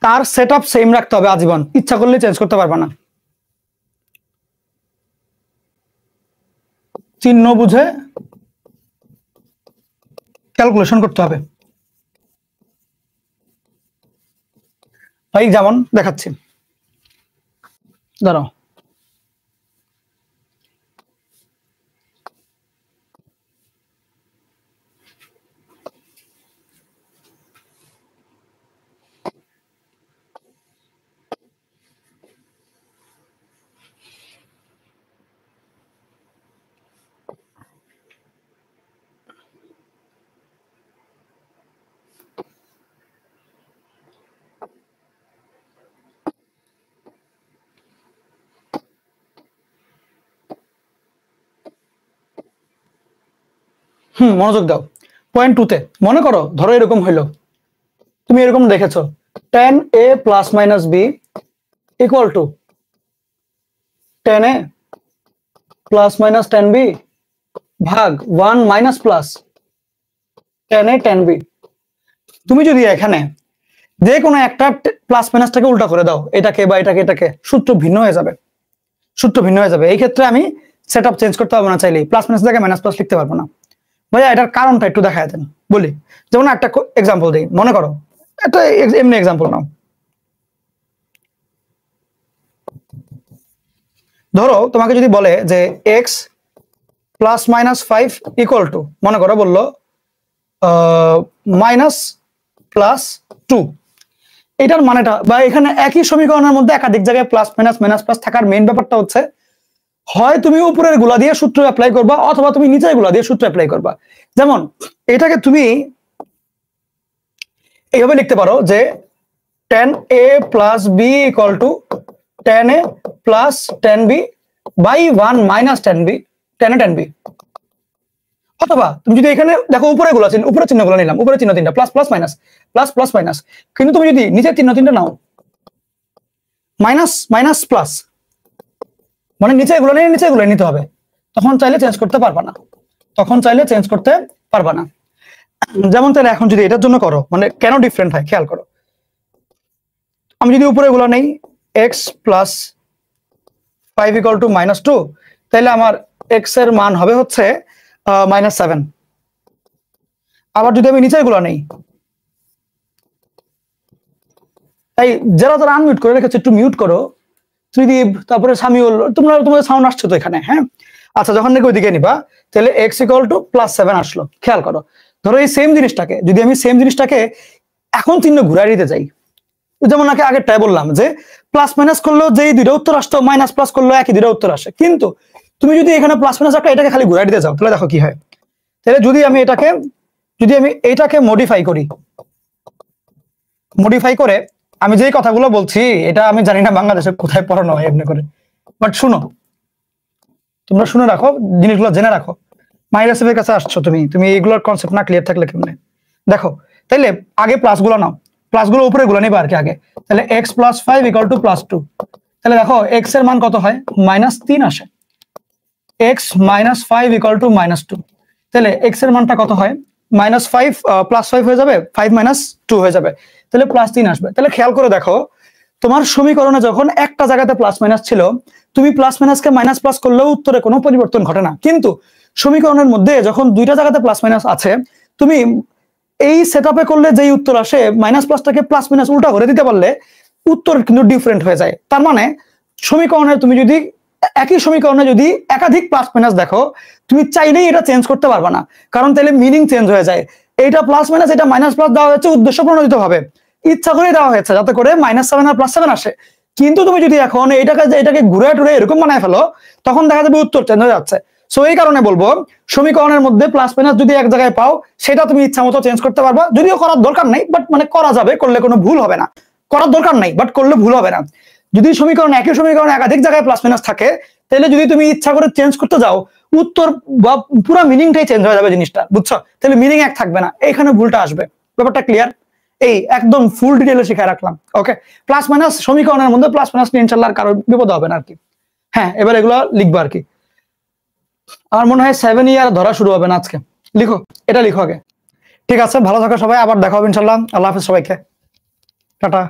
তার সেটআপ সেম রাখতে হবে আজীবন, ইচ্ছা করলে চেঞ্জ করতে পারবে না। চিহ্ন বুঝে ক্যালকুলেশন করতে হবে। ভাই যেমন দেখাচ্ছি, দাঁড়াও, মনোযোগ দাও। পয়েন্ট 2 তে মনে করো, ধরো এরকম হইলো, তুমি এরকম দেখেছো tan a plus minus b equal to tan a plus minus tan b ভাগ 1 minus plus tan a tan b। তুমি যদি এখানে যে কোনো একটা প্লাস মাইনাসটাকে উল্টা করে দাও, এটাকে বা এটাকে, সূত্র ভিন্ন হয়ে যাবে, সূত্র ভিন্ন হয়ে যাবে। এই ক্ষেত্রে আমি সেটআপ চেঞ্জ করতে পারবো না, চাইলেই প্লাস মাইনাস জায়গায় মাইনাস প্লাস লিখতে পারবো না। ভাইয়া এটার কারণটা একটু দেখায় দেন বলি। যেমন একটা এক্সাম্পল দিই, মনে করো একটা এমনি এক্সাম্পল নাও। ধরো তোমাকে যদি বলে যে x plus minus 5 equal to, মনে করো বললো মাইনাস প্লাস 2, এটার মানেটা, বা এখানে একই সমীকরণের মধ্যে একাধিক জায়গায় প্লাস মাইনাস মাইনাস প্লাস থাকার মেইন ব্যাপারটা হচ্ছে, হয় তুমি উপরের গুলা দিয়ে সূত্র অ্যাপ্লাই করবা, অথবা তুমি নিচের গুলা দিয়ে সূত্র অ্যাপ্লাই করবা। যেমন এটাকে তুমি এইভাবে লিখতে পারো যে tan a plus b equal to tan a plus tan b by 1 minus tan b tan a tan b। অথবা তুমি যদি এখানে দেখো উপরে গুলো আছে, উপরে চিহ্নগুলো নিলাম, উপরে চিহ্ন তিনটা plus plus minus plus plus minus, কিন্তু তুমি যদি নিচের চিহ্ন তিনটা নাও মাইনাস মাইনাস প্লাস, মানে নিচে এগুলো নিয়ে নিচে এগুলো নিতে হবে, তখন চাইলে চেঞ্জ করতে পারবা না, তখন চাইলে চেঞ্জ করতে পারবা না। যেমন তাহলে এখন যদি এটার জন্য করো, মানে কেন ডিফারেন্ট হয় খেয়াল করো। আমি যদি উপরে এগুলো নেই x plus 5 equal to minus 2, তাহলে আমার x এর মান হবে হচ্ছে মাইনাস 7। আবার যদি আমি নিচের গুলো নেই, তাই যারা যারা আনমিউট করে রেখেছে একটু মিউট করো, ত্রিদীপ তারপরে সামিউল, তোমাদের সাউন্ড আসছে তো এখানে? হ্যাঁ আচ্ছা, যখন নাকি ওইদিকে নিবা তাহলে x ইকুয়াল টু প্লাস 7 আসলো। খেয়াল করো, ধরো এই সেম জিনিসটাকে যদি আমি সেম জিনিসটাকে এখন চিহ্ন ঘুরাই দিতে যাই, যেমন নাকি আগেরটাই বললাম যে প্লাস মাইনাস করলেও যেই দুইটা উত্তর আসতো, মাইনাস প্লাস করলেও একই দুইটা উত্তর আসে, কিন্তু তুমি যদি এখানে প্লাস মাইনাস একটা এটাকে খালি ঘুরাই দিতে যাও, তাহলে দেখো কি হয়। তাহলে যদি আমি এটাকে মডিফাই করি, মডিফাই করে আমি যেই কথাগুলো বলছি, এটা আমি জানি না বাংলাদেশে কোথায় পড়ানো হয় এমনি করে, বাট শুনো, তোমরা শুনে রাখো, জিনিসগুলো জেনে রাখো। মাইরাসের কাছে আসছো তুমি এইগুলোর কনসেপ্ট না ক্লিয়ার থাকলে কেমনে দেখো। তাইলে আগে প্লাস গুলো নাও, প্লাস গুলো উপরে গুলো নিবা আর কি আগে। তাহলে x plus 5 equal to plus 2, তাহলে দেখো x এর মান কত হয়, মাইনাস 3 আসে। x minus 5 equal to minus 2, তাহলে x এর মানটা কত হয়, মাইনাস 5 প্লাস 5 হয়ে যাবে, 5 মাইনাস 2 হয়ে যাবে, তাহলে প্লাস 3 আসবে। তাহলে খেয়াল করে দেখো, তোমার সমীকরণে যখন একটা জায়গাতে প্লাস মাইনাস ছিল, তুমি প্লাস মাইনাসকে মাইনাস প্লাস করলেও উত্তরে কোনো পরিবর্তন ঘটে না, কিন্তু সমীকরণের মধ্যে যখন দুইটা জায়গাতে প্লাস মাইনাস আছে, তুমি এই সেটআপে করলে যেই উত্তর আসে, মাইনাস প্লাসটাকে প্লাস মাইনাস উল্টা করে দিতে পারলে উত্তর কিন্তু ডিফারেন্ট হয়ে যায়। তার মানে সমীকরণে তুমি যদি একই সমীকরণে যদি একাধিক প্লাস মাইনাস দেখো, তুমি চাইলেই এটা চেঞ্জ করতে পারবে না, কারণ তাহলে মিনিং চেঞ্জ হয়ে যায়। এইটা প্লাস মাইনাস, এটা মাইনাস প্লাস দেওয়া হয়েছে উদ্দেশ্য প্রণোদিত ভাবে, ইচ্ছা করে দেওয়া হয়েছে যাতে করে -7 আর +7 আসে। কিন্তু তুমি যদি এখন এটাকে ঘুরে টুরে এরকম বানায় ফেলো, তখন দেখা যাবে উত্তর চেঞ্জ হয়ে যাচ্ছে। সো এই কারণে বলবো, সমীকরণের মধ্যে প্লাস মাইনাস যদি এক জায়গায় পাও, সেটা তুমি ইচ্ছা মতো চেঞ্জ করতে পারবা, যদিও করার দরকার নাই, বাট মানে করা যাবে, করলে কোনো ভুল হবে না। করার দরকার নাই, বাট করলে ভুল হবে না। যদি একই সমীকরণ একাধিক জায়গায় প্লাস মাইনাস থাকে, তাহলে যদি তুমি ইচ্ছা করে চেঞ্জ করতে যাও, উত্তর বা পুরো মিনিংটাই চেঞ্জ হয়ে যাবে জিনিসটা, বুঝছো? তাহলে মিনিং এক থাকবে না, এইখানে ভুলটা আসবে। ব্যাপারটা ক্লিয়ার? এই একদম ফুল ডিটেইলে শিখায় রাখলাম। ওকে, প্লাস মাইনাস সমীকরণের মধ্যে প্লাস মাইনাস নিয়ে ইনশাআল্লাহ কারো বিপদ হবে না আর কি। হ্যাঁ, এবার এগুলো লিখবো আর কি। আমার মনে হয় 7 ইয়ার ধরা শুরু হবে না আজকে। লিখো, এটা লিখো আগে। ঠিক আছে, ভালো থাকো সবাই, আবার দেখা হবে ইনশাআল্লাহ। আল্লাহ হাফেজ সবাইকে, টাটা।